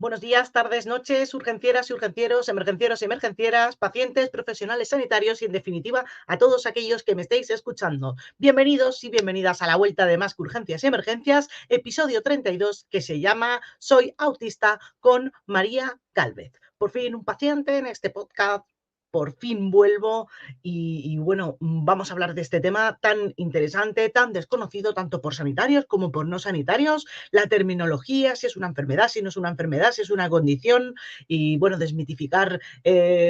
Buenos días, tardes, noches, urgencieras y urgencieros, emergencieros y emergencieras, pacientes, profesionales sanitarios y, en definitiva, a todos aquellos que me estéis escuchando. Bienvenidos y bienvenidas a la vuelta de Más que Urgencias y Emergencias, episodio 32, que se llama Soy autista, con María Gálvez. Por fin un paciente en este podcast. Por fin vuelvo y bueno, vamos a hablar de este tema tan interesante, tan desconocido, tanto por sanitarios como por no sanitarios, la terminología, si es una enfermedad, si no es una enfermedad, si es una condición y, bueno, desmitificar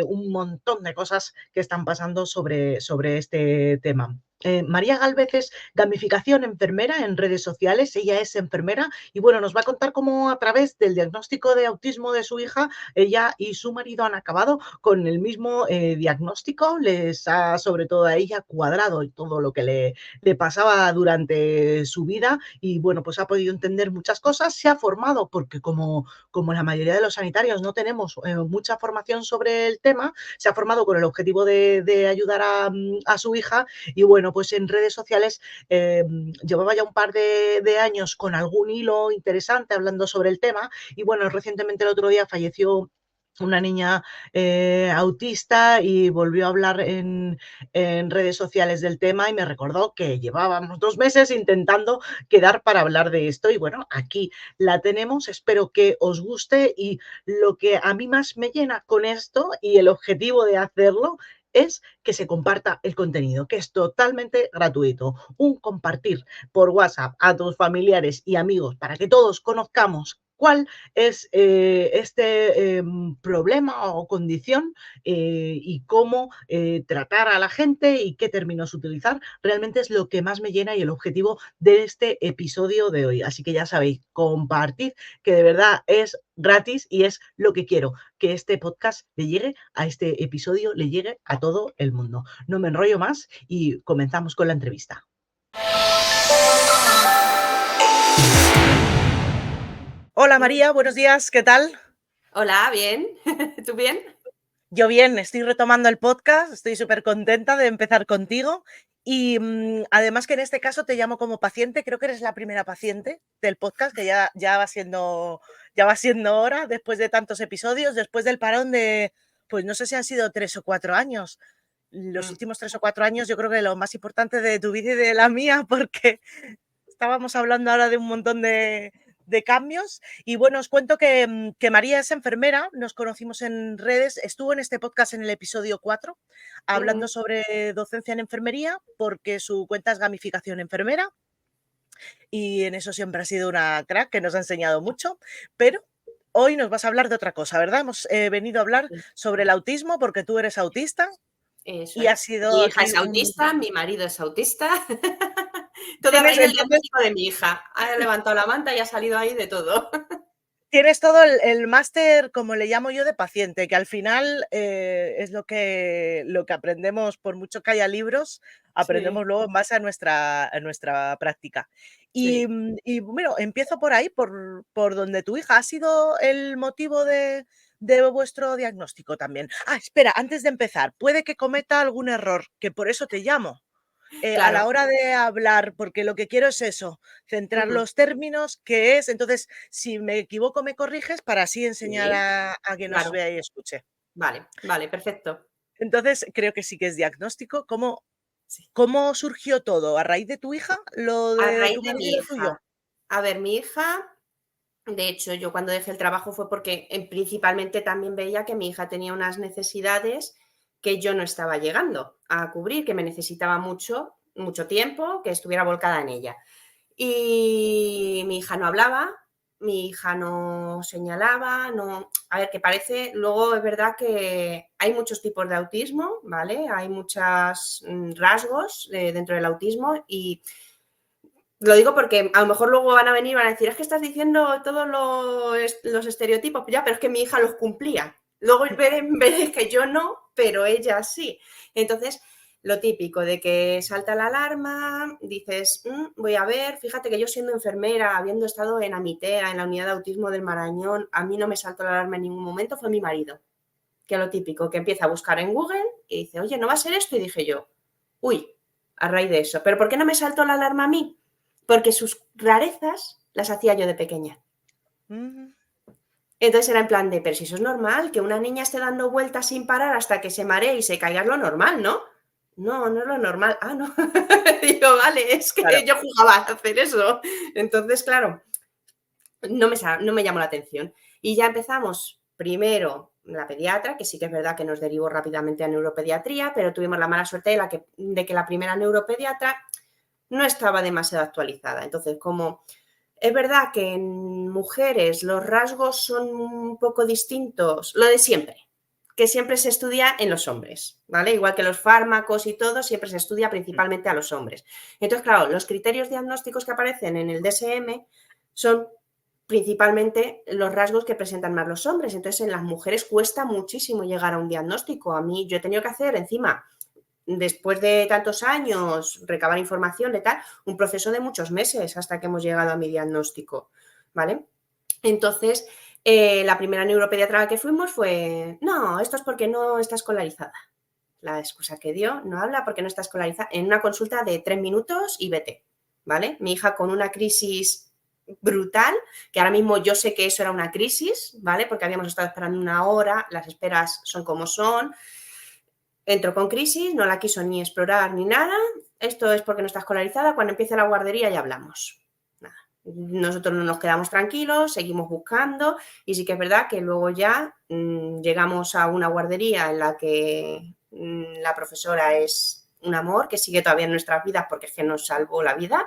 un montón de cosas que están pasando sobre este tema. María Gálvez es gamificación enfermera en redes sociales, ella es enfermera y, bueno, nos va a contar cómo a través del diagnóstico de autismo de su hija, ella y su marido han acabado con el mismo diagnóstico, les ha, sobre todo a ella, cuadrado todo lo que le pasaba durante su vida y, bueno, pues ha podido entender muchas cosas, se ha formado, porque como la mayoría de los sanitarios no tenemos mucha formación sobre el tema, se ha formado con el objetivo de ayudar a su hija y, bueno, pues en redes sociales llevaba ya un par de años con algún hilo interesante hablando sobre el tema y, bueno, recientemente el otro día falleció una niña autista y volvió a hablar en redes sociales del tema y me recordó que llevábamos 2 meses intentando quedar para hablar de esto y, bueno, aquí la tenemos, espero que os guste y lo que a mí más me llena con esto y el objetivo de hacerlo es que se comparta el contenido, que es totalmente gratuito. Un compartir por WhatsApp a tus familiares y amigos para que todos conozcamos cuál es este problema o condición y cómo tratar a la gente y qué términos utilizar, realmente es lo que más me llena y el objetivo de este episodio de hoy. Así que ya sabéis, compartid, que de verdad es gratis y es lo que quiero, que este podcast le llegue a este episodio, le llegue a todo el mundo. No me enrollo más y comenzamos con la entrevista. Hola María, buenos días, ¿qué tal? Hola, bien. ¿Tú bien? Yo bien, estoy retomando el podcast, estoy súper contenta de empezar contigo y además que en este caso te llamo como paciente, creo que eres la primera paciente del podcast, que ya va siendo hora, después de tantos episodios, después del parón de, pues no sé si han sido 3 o 4 años. Los Mm. últimos 3 o 4 años yo creo que lo más importante de tu vida y de la mía, porque estábamos hablando ahora de un montón de cambios y, bueno, os cuento que María es enfermera, nos conocimos en redes, estuvo en este podcast en el episodio 4 hablando Ujú. sobre docencia en enfermería porque su cuenta es gamificación enfermera y en eso siempre ha sido una crack que nos ha enseñado mucho, pero hoy nos vas a hablar de otra cosa, ¿verdad? Hemos venido a hablar Sí, sobre el autismo porque tú eres autista eso y ha es. Mi sido hija aquí es autista, mi marido es autista. Todo a tienes raíz del entonces diagnóstico de mi hija. Ha levantado la manta y ha salido ahí de todo. tienes todo el máster, como le llamo yo, de paciente, que al final es lo que aprendemos, por mucho que haya libros, Sí, aprendemos luego en base a nuestra práctica. Y, sí. y bueno, empiezo por ahí, por donde tu hija. ¿Ha sido el motivo de vuestro diagnóstico también? Ah, espera, antes de empezar, puede que cometa algún error, que por eso te llamo a la Claro. hora de hablar, porque lo que quiero es eso, centrar Ujú. los términos, qué es. Entonces, si me equivoco, me corriges para así enseñar Sí, a quien nos claro. vea y escuche. Vale, vale, perfecto. Entonces, creo que sí que es diagnóstico. ¿Cómo, Sí. cómo surgió todo? ¿A raíz de tu hija? ¿Lo A de raíz tu de marido mi y lo hija. tuyo? A ver, mi hija, de hecho, yo cuando dejé el trabajo fue porque principalmente también veía que mi hija tenía unas necesidades que yo no estaba llegando a cubrir, que me necesitaba mucho, mucho tiempo, que estuviera volcada en ella. Y mi hija no hablaba, mi hija no señalaba, no. A ver, que parece, luego es verdad que hay muchos tipos de autismo, ¿vale? Hay muchos rasgos dentro del autismo y lo digo porque a lo mejor luego van a venir y van a decir, es que estás diciendo todos los estereotipos, ya, pero es que mi hija los cumplía. Luego veréis que yo no, pero ella sí. Entonces, lo típico de que salta la alarma, dices, voy a ver, fíjate que yo siendo enfermera, habiendo estado en Amitea, en la unidad de autismo del Marañón, a mí no me saltó la alarma en ningún momento, fue mi marido. Que lo típico, que empieza a buscar en Google y dice, oye, ¿no va a ser esto? Y dije yo, uy, a raíz de eso, ¿pero por qué no me saltó la alarma a mí? Porque sus rarezas las hacía yo de pequeña. Ujú. Entonces era en plan de, pero si eso es normal, que una niña esté dando vueltas sin parar hasta que se maree y se caiga es lo normal, ¿no? No, no es lo normal. Ah, no. Digo, vale, es Claro. que yo jugaba a hacer eso. Entonces, claro, no me llamó la atención. Y ya empezamos primero la pediatra, que sí que es verdad que nos derivó rápidamente a neuropediatría, pero tuvimos la mala suerte de que la primera neuropediatra no estaba demasiado actualizada. Entonces, como es verdad que en mujeres los rasgos son un poco distintos, lo de siempre, que siempre se estudia en los hombres, ¿vale? Igual que los fármacos y todo, siempre se estudia principalmente a los hombres. Entonces, claro, los criterios diagnósticos que aparecen en el DSM son principalmente los rasgos que presentan más los hombres. Entonces, en las mujeres cuesta muchísimo llegar a un diagnóstico. A mí, yo he tenido que hacer encima, después de tantos años, recabar información de tal, un proceso de muchos meses hasta que hemos llegado a mi diagnóstico, ¿vale? Entonces, la primera neuropediatra a la que fuimos fue, no, esto es porque no está escolarizada. La excusa que dio, no habla porque no está escolarizada, en una consulta de 3 minutos y vete, ¿vale? Mi hija con una crisis brutal, que ahora mismo yo sé que eso era una crisis, ¿vale? Porque habíamos estado esperando una hora, las esperas son como son. Entró con crisis, no la quiso ni explorar ni nada. Esto es porque no está escolarizada. Cuando empiece la guardería ya hablamos. Nada. Nosotros no nos quedamos tranquilos, seguimos buscando y sí que es verdad que luego ya llegamos a una guardería en la que la profesora es un amor, que sigue todavía en nuestras vidas porque es que nos salvó la vida.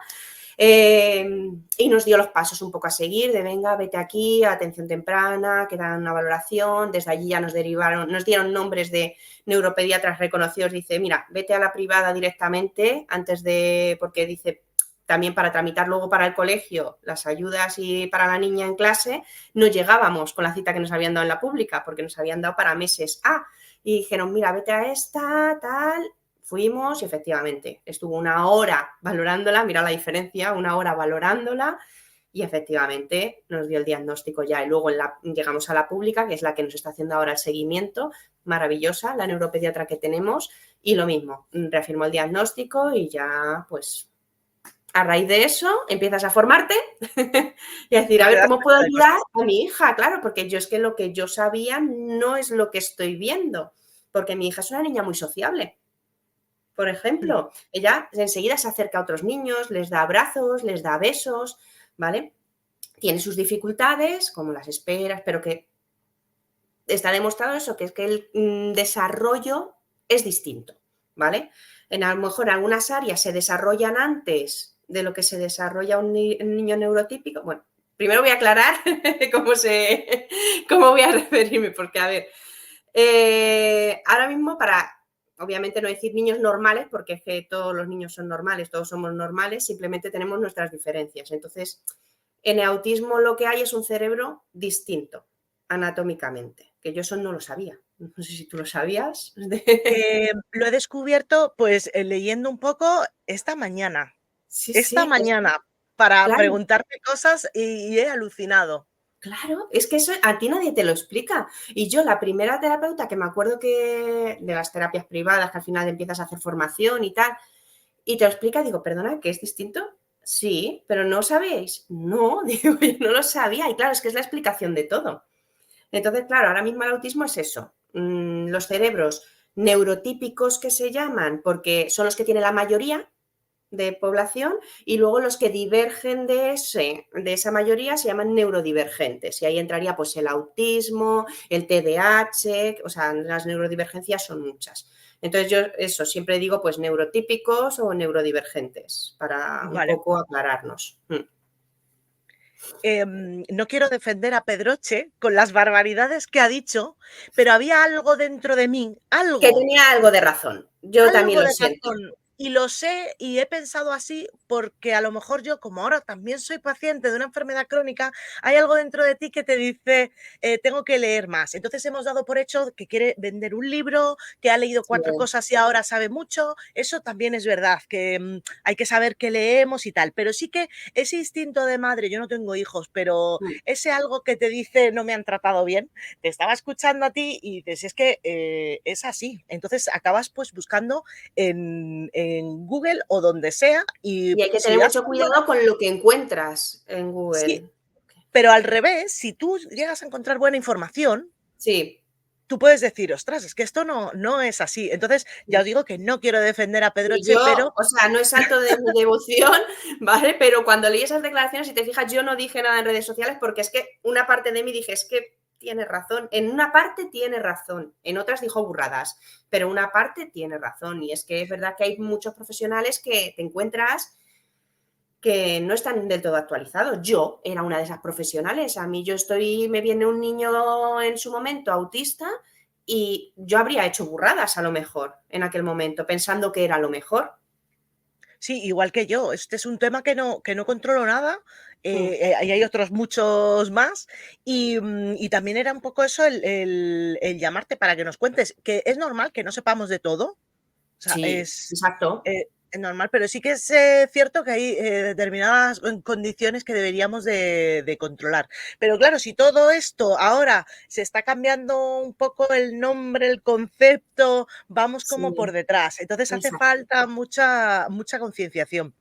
Y nos dio los pasos un poco a seguir, de venga, vete aquí, atención temprana, que dan una valoración. Desde allí ya nos dieron nombres de neuropediatras reconocidos. Dice, mira, vete a la privada directamente antes de, porque dice, también para tramitar luego para el colegio las ayudas y para la niña en clase, no llegábamos con la cita que nos habían dado en la pública, porque nos habían dado para meses A. Y dijeron, mira, vete a esta, tal. Fuimos y efectivamente estuvo una hora valorándola, mira la diferencia, una hora valorándola y efectivamente nos dio el diagnóstico ya. Y luego llegamos a la pública, que es la que nos está haciendo ahora el seguimiento, maravillosa, la neuropediatra que tenemos, y lo mismo, reafirmó el diagnóstico y ya pues a raíz de eso empiezas a formarte y a decir, Y a te ver, das ¿cómo puedo cuenta de ayudar cosas. a mi hija? Claro, porque yo es que lo que yo sabía no es lo que estoy viendo, porque mi hija es una niña muy sociable. Por ejemplo, ella enseguida se acerca a otros niños, les da abrazos, les da besos, ¿vale? Tiene sus dificultades, como las esperas, pero que está demostrado eso, que es que el desarrollo es distinto, ¿vale? A lo mejor algunas áreas se desarrollan antes de lo que se desarrolla un niño neurotípico. Bueno, primero voy a aclarar cómo voy a referirme, porque, a ver, ahora mismo obviamente no decir niños normales, porque es que todos los niños son normales, todos somos normales, simplemente tenemos nuestras diferencias. Entonces, en el autismo lo que hay es un cerebro distinto anatómicamente, que yo eso no lo sabía. No sé si tú lo sabías. Lo he descubierto, pues, leyendo un poco esta mañana. Sí, Esta sí, mañana, para claro. preguntarte cosas y he alucinado. Claro, es que eso a ti nadie te lo explica. Y yo, la primera terapeuta que me acuerdo que de las terapias privadas, que al final empiezas a hacer formación y tal, y te lo explica, digo, perdona, ¿que es distinto? Sí, pero ¿no sabéis? No, digo, yo no lo sabía. Y claro, es que es la explicación de todo. Entonces, claro, ahora mismo el autismo es eso. Los cerebros neurotípicos que se llaman, porque son los que tiene la mayoría de población, y luego los que divergen de esa mayoría se llaman neurodivergentes. Y ahí entraría pues el autismo, el TDAH, o sea, las neurodivergencias son muchas. Entonces yo eso siempre digo pues neurotípicos o neurodivergentes para un Vale. poco aclararnos. No quiero defender a Pedroche con las barbaridades que ha dicho, pero había algo dentro de mí, Que algo, tenía algo de razón. Yo también algo lo de siento. razón. Y lo sé y he pensado así porque a lo mejor yo, como ahora también soy paciente de una enfermedad crónica, hay algo dentro de ti que te dice, tengo que leer más. Entonces hemos dado por hecho que quiere vender un libro, que ha leído Sí, 4 cosas y ahora sabe mucho. Eso también es verdad, que hay que saber qué leemos y tal. Pero sí que ese instinto de madre, yo no tengo hijos, pero ese algo que te dice no me han tratado bien, te estaba escuchando a ti y dices, es que es así. Entonces acabas pues buscando en Google o donde sea y y hay que si tener das mucho con cuidado con lo que encuentras en sí, Google. Pero al revés, si tú llegas a encontrar buena información, Sí. tú puedes decir, ostras, es que esto no es así. Entonces, ya os digo que no quiero defender a Y Pedroche, yo, pero o sea, no es santo de mi devoción, ¿vale? Pero cuando leí esas declaraciones, si te fijas, yo no dije nada en redes sociales porque es que una parte de mí dije, es que tiene razón. En una parte tiene razón, en otras dijo burradas, pero una parte tiene razón. Y es que es verdad que hay muchos profesionales que te encuentras que no están del todo actualizados. Yo era una de esas profesionales. A mí me viene un niño en su momento autista y yo habría hecho burradas a lo mejor en aquel momento, pensando que era lo mejor. sí, igual que yo. Este es un tema que no controlo nada. Mm, Y hay otros muchos más. Y también era un poco eso el llamarte para que nos cuentes, que es normal que no sepamos de todo. O sea, sí, exacto. es normal, pero sí que es cierto que hay determinadas condiciones que deberíamos de controlar. Pero claro, si todo esto ahora se está cambiando un poco el nombre, el concepto, vamos como por Sí, detrás. Entonces hace exacto. falta mucha concienciación.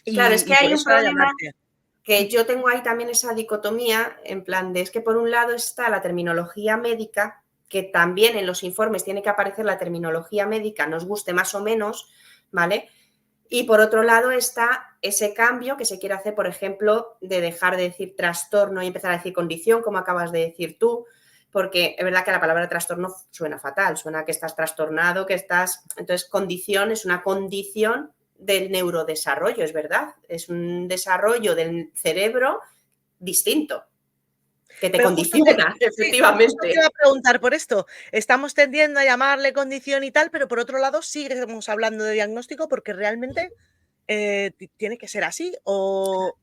Claro, es que Y por hay un eso era problema llamarte. que yo tengo ahí también esa dicotomía, en plan de es que por un lado está la terminología médica, que también en los informes tiene que aparecer la terminología médica, nos guste más o menos, ¿vale? Y por otro lado está ese cambio que se quiere hacer, por ejemplo, de dejar de decir trastorno y empezar a decir condición, como acabas de decir tú, porque es verdad que la palabra trastorno suena fatal, suena que estás trastornado, que estás... Entonces, condición es una condición del neurodesarrollo, es verdad, es un desarrollo del cerebro distinto, que te Pero justo te, condiciona, sí, justo te iba efectivamente. a preguntar por esto. Estamos tendiendo a llamarle condición y tal, pero por otro lado seguimos hablando de diagnóstico porque realmente tiene que ser así o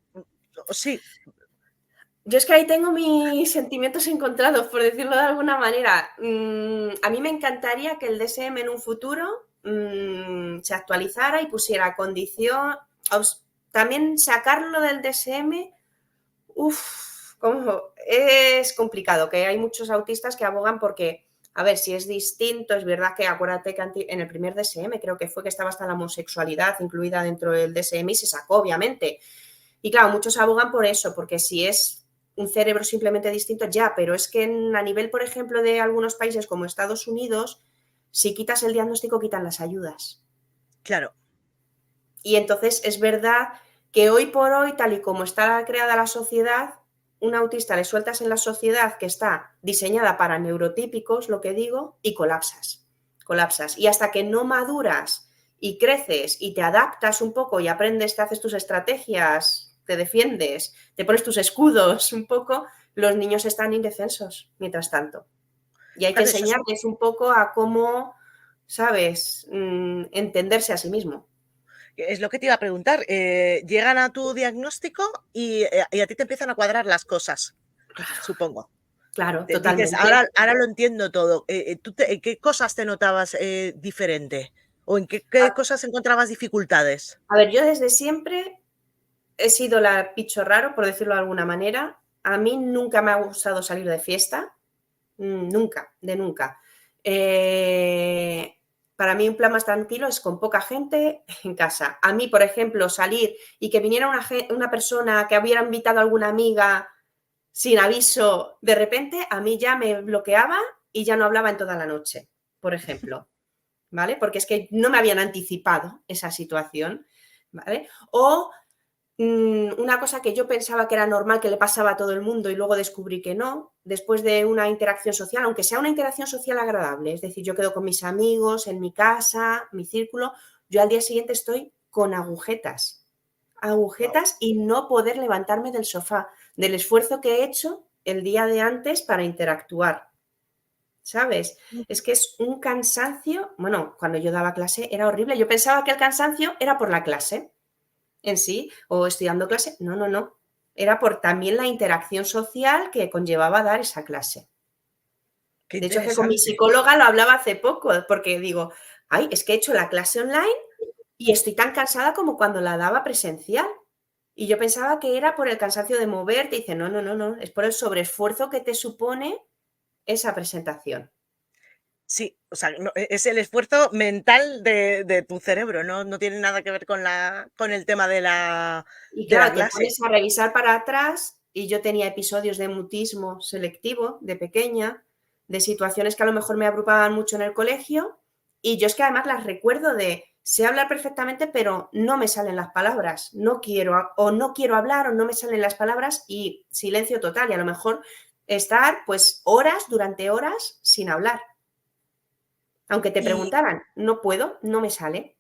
sí. Yo es que ahí tengo mis sentimientos encontrados, por decirlo de alguna manera. A mí me encantaría que el DSM en un futuro se actualizara y pusiera condición. También sacarlo del DSM, es complicado, que hay muchos autistas que abogan porque, a ver, si es distinto, es verdad que acuérdate que en el primer DSM creo que fue que estaba hasta la homosexualidad incluida dentro del DSM y se sacó, obviamente. Y claro, muchos abogan por eso, porque si es un cerebro simplemente distinto, ya, pero es que a nivel, por ejemplo, de algunos países como Estados Unidos, si quitas el diagnóstico, quitan las ayudas. Claro. Y entonces es verdad que hoy por hoy, tal y como está creada la sociedad, un autista le sueltas en la sociedad que está diseñada para neurotípicos, lo que digo, y colapsas. Colapsas. Y hasta que no maduras y creces y te adaptas un poco y aprendes, te haces tus estrategias, te defiendes, te pones tus escudos un poco, los niños están indefensos mientras tanto. Y hay que Claro, eso enseñarles un poco a cómo, ¿sabes?, entenderse a sí mismo. es lo que te iba a preguntar. Llegan a tu diagnóstico y a ti te empiezan a cuadrar las cosas, supongo. Claro, Dices, totalmente. ahora lo entiendo todo. ¿En qué cosas te notabas diferente? ¿O en A, qué cosas encontrabas dificultades? a ver, yo desde siempre he sido la picho raro, por decirlo de alguna manera. A mí nunca me ha gustado salir de fiesta, nunca, de nunca. Para mí un plan más tranquilo es con poca gente en casa. A mí, por ejemplo, salir y que viniera una persona que hubiera invitado a alguna amiga sin aviso, de repente a mí ya me bloqueaba y ya no hablaba en toda la noche, por ejemplo. ¿Vale? Porque es que no me habían anticipado esa situación, ¿vale? O una cosa que yo pensaba que era normal, que le pasaba a todo el mundo y luego descubrí que no, después de una interacción social, aunque sea una interacción social agradable, es decir, yo quedo con mis amigos, en mi casa, mi círculo, yo al día siguiente estoy con agujetas, Wow. agujetas y no poder levantarme del sofá, del esfuerzo que he hecho el día de antes para interactuar. ¿Sabes? Es que es un cansancio, bueno, cuando yo daba clase era horrible. Yo pensaba que el cansancio era por la clase en sí, o estudiando clase. No, no, no. Era por también la interacción social que conllevaba dar esa clase. Qué De hecho, que con mi interesante. psicóloga lo hablaba hace poco, porque digo, ay, es que he hecho la clase online y estoy tan cansada como cuando la daba presencial. Y yo pensaba que era por el cansancio de moverte. Y dice, no, no, no, no, es por el sobreesfuerzo que te supone esa presentación. Sí, o sea, es el esfuerzo mental de tu cerebro, no tiene nada que ver con el tema de Y la claro, te clase. pones a revisar para atrás y yo tenía episodios de mutismo selectivo de pequeña, de situaciones que a lo mejor me abrumaban mucho en el colegio, y yo es que además las recuerdo de sé hablar perfectamente, pero no me salen las palabras, no quiero hablar o no me salen las palabras y silencio total, y a lo mejor estar pues horas, durante horas sin hablar. Aunque te Y, preguntaran, no puedo, no me sale.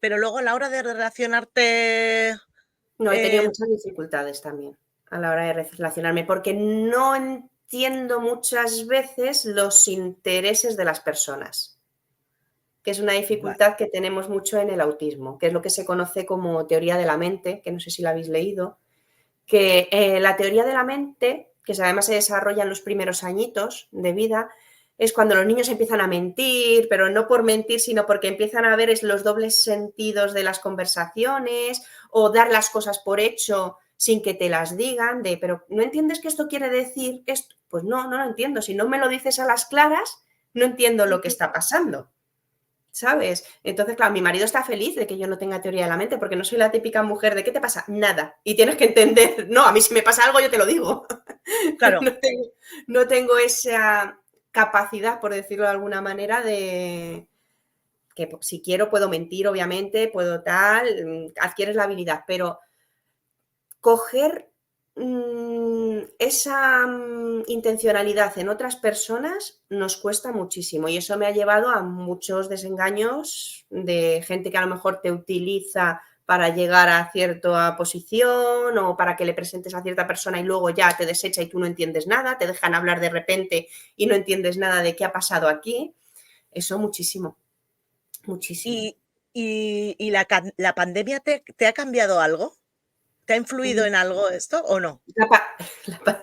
pero luego a la hora de relacionarte, No, he tenido eh, muchas dificultades también a la hora de relacionarme, porque no entiendo muchas veces los intereses de las personas, que es una vale, dificultad que tenemos mucho en el autismo, que es lo que se conoce como teoría de la mente, que no sé si la habéis leído, que la teoría de la mente, que además se desarrolla en los primeros añitos de vida, es cuando los niños empiezan a mentir, pero no por mentir, sino porque empiezan a ver los dobles sentidos de las conversaciones o dar las cosas por hecho sin que te las digan, pero ¿no entiendes que esto quiere decir esto? Pues no, no lo entiendo. Si no me lo dices a las claras, no entiendo lo que está pasando. ¿Sabes? Entonces, claro, mi marido está feliz de que yo no tenga teoría de la mente, porque no soy la típica mujer de ¿qué te pasa? Nada. Y tienes que entender, no, a mí si me pasa algo yo te lo digo. claro. No tengo esa capacidad, por decirlo de alguna manera, de que si quiero puedo mentir, obviamente, puedo tal, adquieres la habilidad, pero coger esa intencionalidad en otras personas nos cuesta muchísimo y eso me ha llevado a muchos desengaños de gente que a lo mejor te utiliza para llegar a cierta posición o para que le presentes a cierta persona y luego ya te desecha y tú no entiendes nada, te dejan hablar de repente y no entiendes nada de qué ha pasado aquí. Eso muchísimo, muchísimo. ¿Y, la pandemia te ha cambiado algo? ¿Te ha influido en algo esto o no? La pa la pa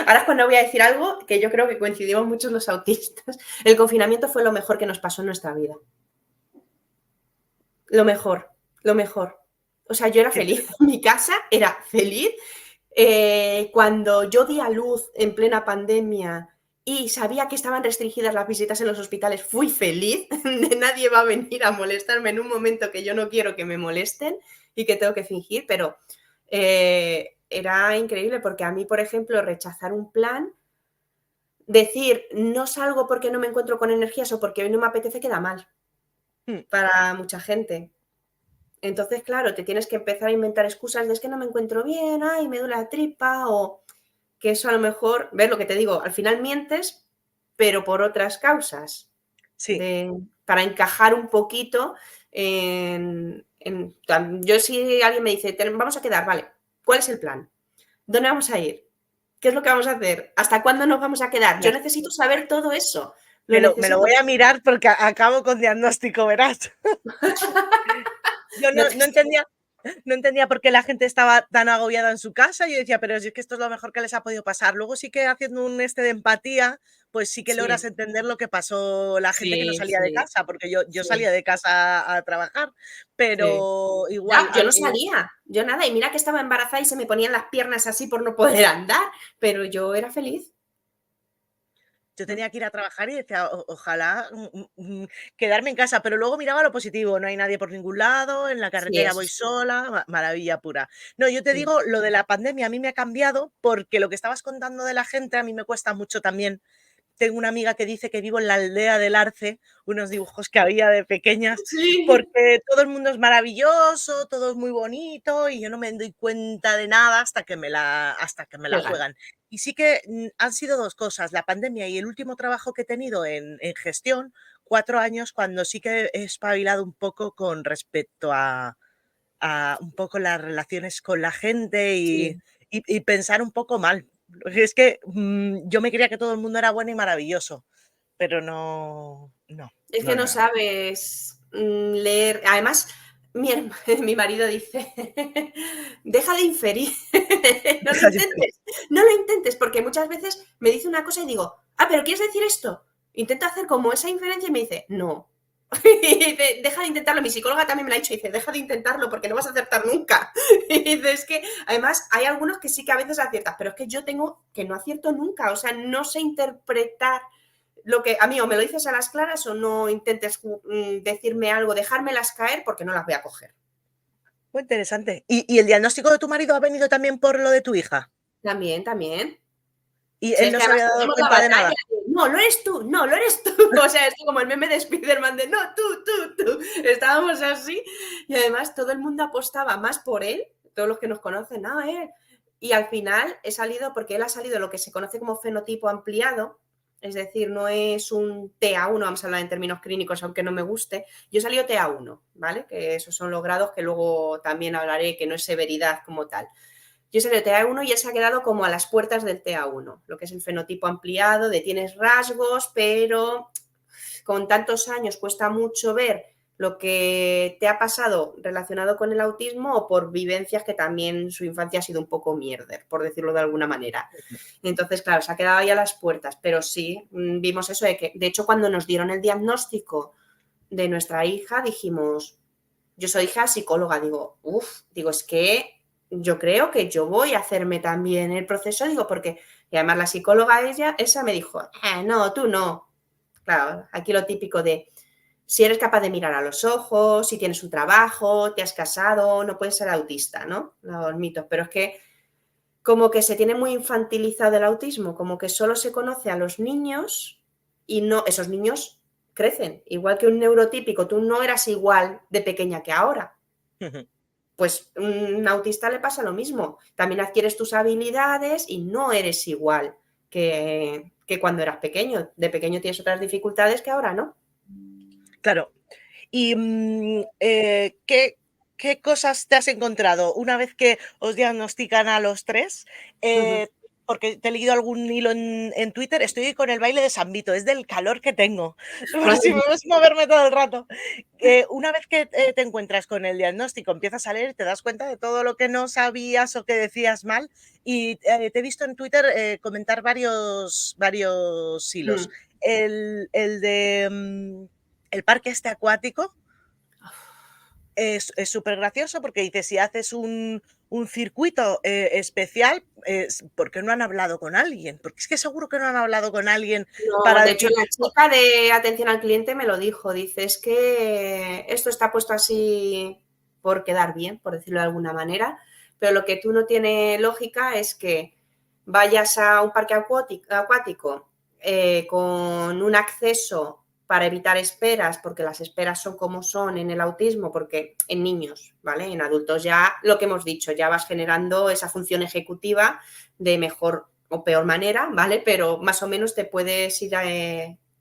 Ahora es cuando voy a decir algo que yo creo que coincidimos muchos los autistas. El confinamiento fue lo mejor que nos pasó en nuestra vida. Lo mejor, lo mejor. O sea, yo era ¿Qué feliz. Mi casa era feliz. Cuando yo di a luz en plena pandemia y sabía que estaban restringidas las visitas en los hospitales, fui feliz. De nadie va a venir a molestarme en un momento que yo no quiero que me molesten y que tengo que fingir, pero era increíble porque a mí, por ejemplo, rechazar un plan, decir no salgo porque no me encuentro con energías o porque hoy no me apetece, queda mal Mm, para mucha gente. Entonces, claro, te tienes que empezar a inventar excusas de es que no me encuentro bien, ay, me duele la tripa, o que eso a lo mejor, ves lo que te digo, al final mientes, pero por otras causas, sí, para encajar un poquito yo si alguien me dice, vamos a quedar, vale, ¿cuál es el plan? ¿Dónde vamos a ir? ¿Qué es lo que vamos a hacer? ¿Hasta cuándo nos vamos a quedar? Yo ya. necesito saber todo eso, lo Me lo necesito. voy a mirar porque acabo con diagnóstico, verás. Yo No no, te no entendía, no entendía por qué la gente estaba tan agobiada en su casa. Yo decía, pero si es que esto es lo mejor que les ha podido pasar. Luego sí que haciendo un de empatía, pues sí que logras Sí, entender lo que pasó la gente que no sí, salía de sí, casa, porque yo sí, salía de casa a trabajar, sí. pero No, igual, yo no salía, yo nada, y mira que estaba embarazada y se me ponían las piernas así por no poder andar, pero yo era feliz. yo Mm, tenía que ir a trabajar y decía, ojalá quedarme en casa, pero luego miraba lo positivo, no hay nadie por ningún lado, en la sí, carretera eso voy sí. sola, maravilla pura. No, yo te Mm, digo, lo de la pandemia a mí me ha cambiado porque lo que estabas contando de la gente a mí me cuesta mucho también. Tengo una amiga que dice que vivo en la aldea del Arce, unos dibujos que había de pequeñas, sí, porque todo el mundo es maravilloso, todo es muy bonito y yo no me doy cuenta de nada hasta que me la juegan. juegan. Y sí que han sido dos cosas, la pandemia y el último trabajo que he tenido en gestión, 4 años, cuando sí que he espabilado un poco con respecto a un poco las relaciones con la gente Sí. y pensar un poco mal. Es que yo me creía que todo el mundo era bueno y maravilloso, pero no, no, Es no que lo no era. sabes leer. Además, mi marido dice, deja de inferir, no lo intentes, no lo intentes, porque muchas veces me dice una cosa y digo, ah, pero ¿quieres decir esto? Intento hacer como esa inferencia y me dice, no. Y dice, deja de intentarlo. Mi psicóloga también me lo ha dicho, dice, deja de intentarlo porque no vas a acertar nunca. Y dice, es que además hay algunos que sí que a veces aciertas, pero es que yo tengo que no acierto nunca, o sea, no sé interpretar lo que a mí o me lo dices a las claras o no intentes decirme algo, dejármelas caer porque no las voy a coger. Muy interesante. ¿Y el diagnóstico de tu marido ha venido también por lo de tu hija? También, también. Y Si él es no que se además había dado teníamos la cuenta de batalla nada. de, no, lo eres tú, no, lo eres tú. O sea, es como el meme de Spiderman de, no, tú. Estábamos así y además todo el mundo apostaba más por él, todos los que nos conocen, no, él. Y al final he salido, porque él ha salido lo que se conoce como fenotipo ampliado, es decir, no es un TA1, vamos a hablar en términos clínicos, aunque no me guste. Yo he salido TA1, ¿vale? Que esos son los grados que luego también hablaré, que no es severidad como tal. Yo soy de TA1 y él se ha quedado como a las puertas del TA1, lo que es el fenotipo ampliado, de tienes rasgos, pero con tantos años cuesta mucho ver lo que te ha pasado relacionado con el autismo o por vivencias que también su infancia ha sido un poco mierder, por decirlo de alguna manera. Entonces, claro, se ha quedado ahí a las puertas, pero sí, vimos eso de que, de hecho, cuando nos dieron el diagnóstico de nuestra hija, dijimos, yo soy hija psicóloga, digo, es que yo creo que yo voy a hacerme también el proceso, digo, porque, y además la psicóloga esa me dijo, no, tú no. Claro, aquí lo típico de, si eres capaz de mirar a los ojos, si tienes un trabajo, te has casado, no puedes ser autista, ¿no? Los mitos, pero es que como que se tiene muy infantilizado el autismo, como que solo se conoce a los niños y no, esos niños crecen, igual que un neurotípico, tú no eras igual de pequeña que ahora. Pues a un autista le pasa lo mismo, también adquieres tus habilidades y no eres igual que cuando eras pequeño. De pequeño tienes otras dificultades que ahora no. Claro. ¿Y qué cosas te has encontrado una vez que os diagnostican a los tres? Porque te he leído algún hilo en Twitter, estoy con el baile de San Vito, es del calor que tengo, por si me ves moverme todo el rato. Una vez que te encuentras con el diagnóstico, empiezas a leer, te das cuenta de todo lo que no sabías o que decías mal, y te he visto en Twitter comentar varios hilos. El de el parque este acuático es súper gracioso porque dice, si haces un circuito especial, ¿por qué no han hablado con alguien? Porque es que seguro que no han hablado con alguien No, para de hecho decir... la chica de atención al cliente me lo dijo, dice, es que esto está puesto así por quedar bien, por decirlo de alguna manera, pero lo que tú no tiene lógica es que vayas a un parque acuático con un acceso para evitar esperas, porque las esperas son como son en el autismo, porque en niños, ¿vale? En adultos ya lo que hemos dicho, ya vas generando esa función ejecutiva de mejor o peor manera, ¿vale? Pero más o menos te puedes ir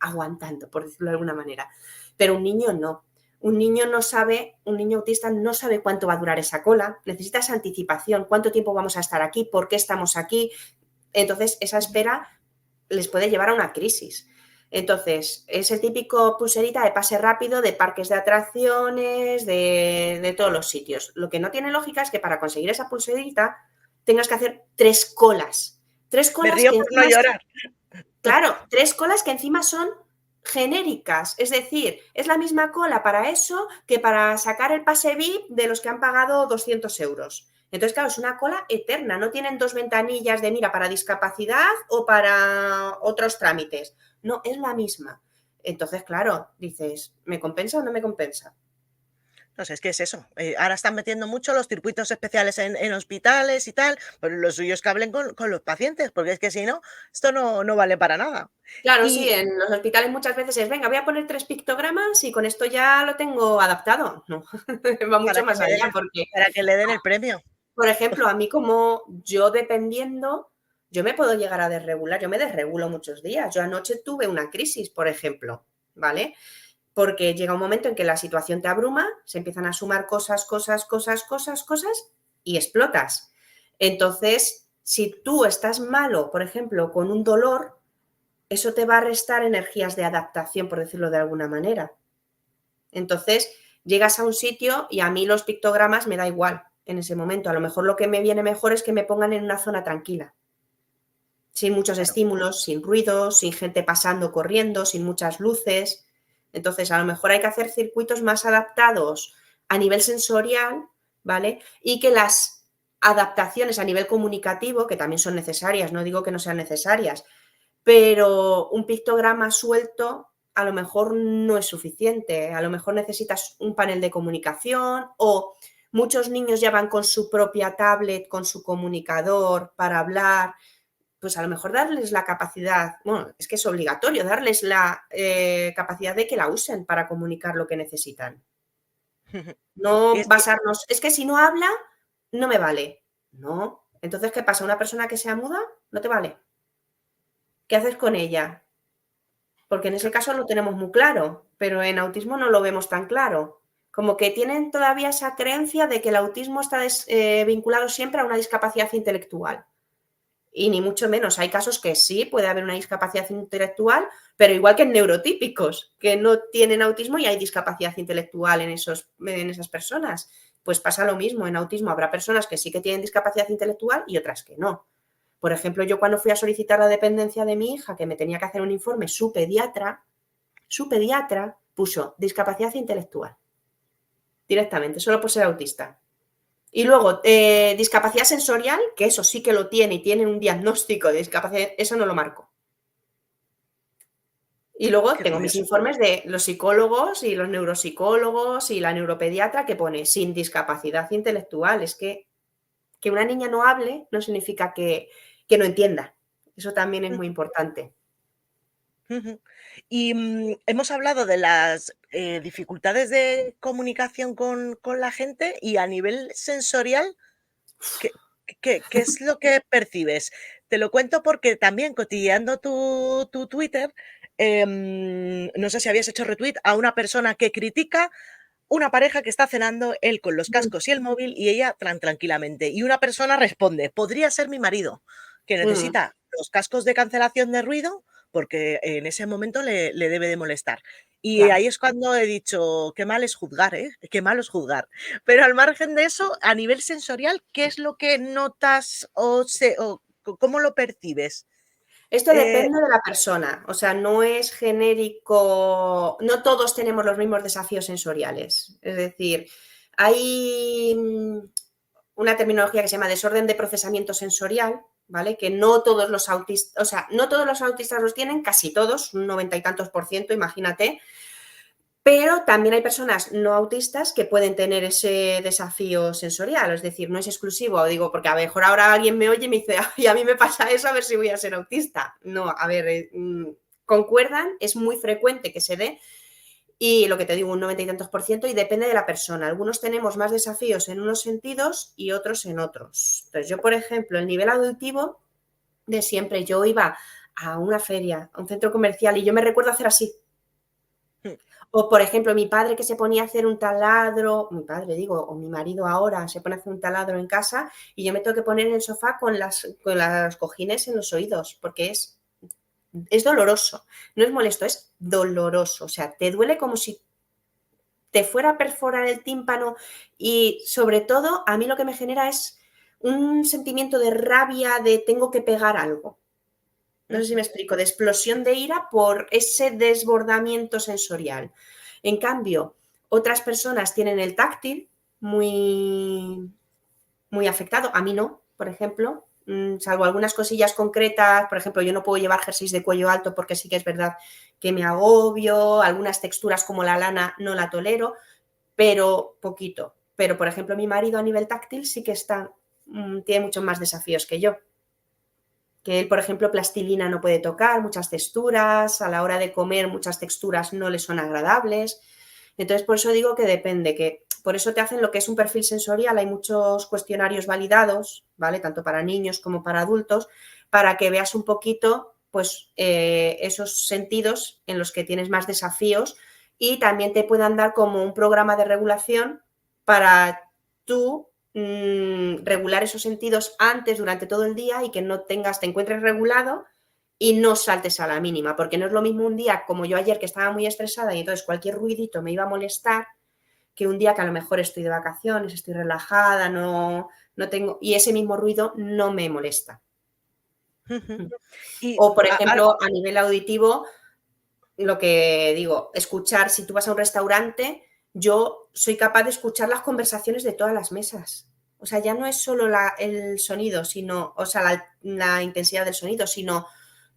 aguantando, por decirlo de alguna manera. Pero un niño no. Un niño no sabe, un niño autista no sabe cuánto va a durar esa cola, necesita esa anticipación, cuánto tiempo vamos a estar aquí, por qué estamos aquí. Entonces, esa espera les puede llevar a una crisis. Entonces, es el típico pulserita de pase rápido de parques de atracciones, de todos los sitios. Lo que no tiene lógica es que para conseguir esa pulserita tengas que hacer 3 colas. 3 Me colas río que por no encima llorar. claro, 3 colas que encima son genéricas. Es decir, es la misma cola para eso que para sacar el pase VIP de los que han pagado 200 euros. Entonces, claro, es una cola eterna. No tienen 2 ventanillas de mira para discapacidad o para otros trámites. No, es la misma. Entonces, claro, dices, ¿me compensa o no me compensa? No sé, es que es eso. Ahora están metiendo mucho los circuitos especiales en hospitales y tal, pero lo suyo es que hablen con los pacientes, porque es que si no, esto no vale para nada. Claro, sí, Y en los hospitales muchas veces es, venga, voy a poner 3 pictogramas y con esto ya lo tengo adaptado. No, va para mucho que más allá porque para que le den el premio. por ejemplo, a mí como yo dependiendo, yo me puedo llegar a desregular, yo me desregulo muchos días. Yo anoche tuve una crisis, por ejemplo, ¿vale? Porque llega un momento en que la situación te abruma, se empiezan a sumar cosas y explotas. Entonces, si tú estás malo, por ejemplo, con un dolor, eso te va a restar energías de adaptación, por decirlo de alguna manera. Entonces, llegas a un sitio y a mí los pictogramas me da igual en ese momento. A lo mejor lo que me viene mejor es que me pongan en una zona tranquila, sin muchos Claro. estímulos, sin ruidos, sin gente pasando, corriendo, sin muchas luces. Entonces, a lo mejor hay que hacer circuitos más adaptados a nivel sensorial, ¿vale? Y que las adaptaciones a nivel comunicativo, que también son necesarias, no digo que no sean necesarias, pero un pictograma suelto a lo mejor no es suficiente, a lo mejor necesitas un panel de comunicación o Muchos niños ya van con su propia tablet, con su comunicador para hablar. Pues a lo mejor darles la capacidad, bueno, es que es obligatorio, darles la capacidad de que la usen para comunicar lo que necesitan. No Es que basarnos, es que si no habla, no me vale. No. Entonces, ¿qué pasa? ¿Una persona que sea muda no te vale? ¿Qué haces con ella? Porque en ese caso lo tenemos muy claro, pero en autismo no lo vemos tan claro. Como que tienen todavía esa creencia de que el autismo está vinculado siempre a una discapacidad intelectual. Y ni mucho menos. Hay casos que sí puede haber una discapacidad intelectual, pero igual que en neurotípicos, que no tienen autismo y hay discapacidad intelectual en esas personas. Pues pasa lo mismo. En autismo habrá personas que sí que tienen discapacidad intelectual y otras que no. Por ejemplo, yo cuando fui a solicitar la dependencia de mi hija, que me tenía que hacer un informe, su pediatra puso discapacidad intelectual directamente, solo por ser autista. Y luego, discapacidad sensorial, que eso sí que lo tiene y tiene un diagnóstico de discapacidad, eso no lo marco. Y luego qué tengo mis curioso. informes de los psicólogos y los neuropsicólogos y la neuropediatra que pone sin discapacidad intelectual. Es que una niña no hable no significa que no entienda. Eso también es muy importante. Ujú. Y hemos hablado de las dificultades de comunicación con la gente y a nivel sensorial, ¿qué, qué es lo que percibes? Te lo cuento porque también cotilleando tu Twitter, no sé si habías hecho retweet a una persona que critica una pareja que está cenando, él con los cascos y el móvil y ella tranquilamente. Y una persona responde, podría ser mi marido, que Mm, necesita los cascos de cancelación de ruido porque en ese momento le debe de molestar. Y claro. ahí es cuando he dicho, qué mal es juzgar, ¿eh? Qué mal es juzgar. Pero al margen de eso, a nivel sensorial, ¿qué es lo que notas o cómo lo percibes? Esto Eh, depende de la persona, o sea, no es genérico, no todos tenemos los mismos desafíos sensoriales. Es decir, hay una terminología que se llama desorden de procesamiento sensorial, ¿vale? Que no todos los autistas, o sea, no todos los autistas los tienen, casi todos, un 90 y tantos por ciento, imagínate, pero también hay personas no autistas que pueden tener ese desafío sensorial, es decir, no es exclusivo, digo, porque a lo mejor ahora alguien me oye y me dice, y a mí me pasa eso, a ver si voy a ser autista. No, a ver, concuerdan, es muy frecuente que se dé, y lo que te digo, un 90 y tantos por ciento, y depende de la persona. Algunos tenemos más desafíos en unos sentidos y otros en otros. Entonces, yo, por ejemplo, el nivel auditivo de siempre, yo iba a una feria, a un centro comercial, y yo me recuerdo hacer así. O, por ejemplo, mi padre que se ponía a hacer un taladro, mi padre digo, o mi marido ahora se pone a hacer un taladro en casa y yo me tengo que poner en el sofá con las cojines en los oídos, porque es doloroso, no es molesto, es doloroso. O sea, te duele como si te fuera a perforar el tímpano y sobre todo a mí lo que me genera es un sentimiento de rabia, de tengo que pegar algo. No sé si me explico, de explosión de ira por ese desbordamiento sensorial. En cambio, otras personas tienen el táctil muy, muy afectado. A mí no, por ejemplo, salvo algunas cosillas concretas. Por ejemplo, yo no puedo llevar jerseys de cuello alto porque sí que es verdad que me agobio. Algunas texturas como la lana no la tolero, pero poquito. Pero, por ejemplo, mi marido a nivel táctil sí que tiene muchos más desafíos que yo. Que él, por ejemplo, plastilina no puede tocar, muchas texturas, a la hora de comer muchas texturas no le son agradables. Entonces, por eso digo que depende, que por eso te hacen lo que es un perfil sensorial, hay muchos cuestionarios validados, ¿vale? Tanto para niños como para adultos, para que veas un poquito, pues, esos sentidos en los que tienes más desafíos y también te puedan dar como un programa de regulación para tú regular esos sentidos antes, durante todo el día y que no te encuentres regulado y no saltes a la mínima, porque no es lo mismo un día como yo ayer que estaba muy estresada y entonces cualquier ruidito me iba a molestar que un día que a lo mejor estoy de vacaciones, estoy relajada, no tengo, y ese mismo ruido no me molesta. y O, por ejemplo, a nivel auditivo, lo que digo, escuchar, si tú vas a un restaurante, yo soy capaz de escuchar las conversaciones de todas las mesas. O sea, ya no es solo el sonido, sino, o sea, la intensidad del sonido, sino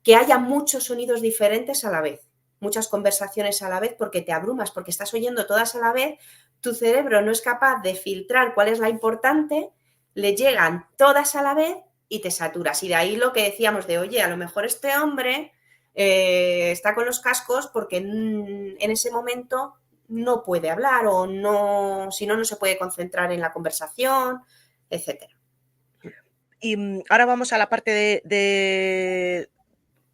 que haya muchos sonidos diferentes a la vez. muchas conversaciones a la vez porque te abrumas, porque estás oyendo todas a la vez, tu cerebro no es capaz de filtrar cuál es la importante, le llegan todas a la vez y te saturas. Y de ahí lo que decíamos de, oye, a lo mejor este hombre está con los cascos porque en ese momento no puede hablar o no, si no, no se puede concentrar en la conversación, etcétera. Y ahora vamos a la parte de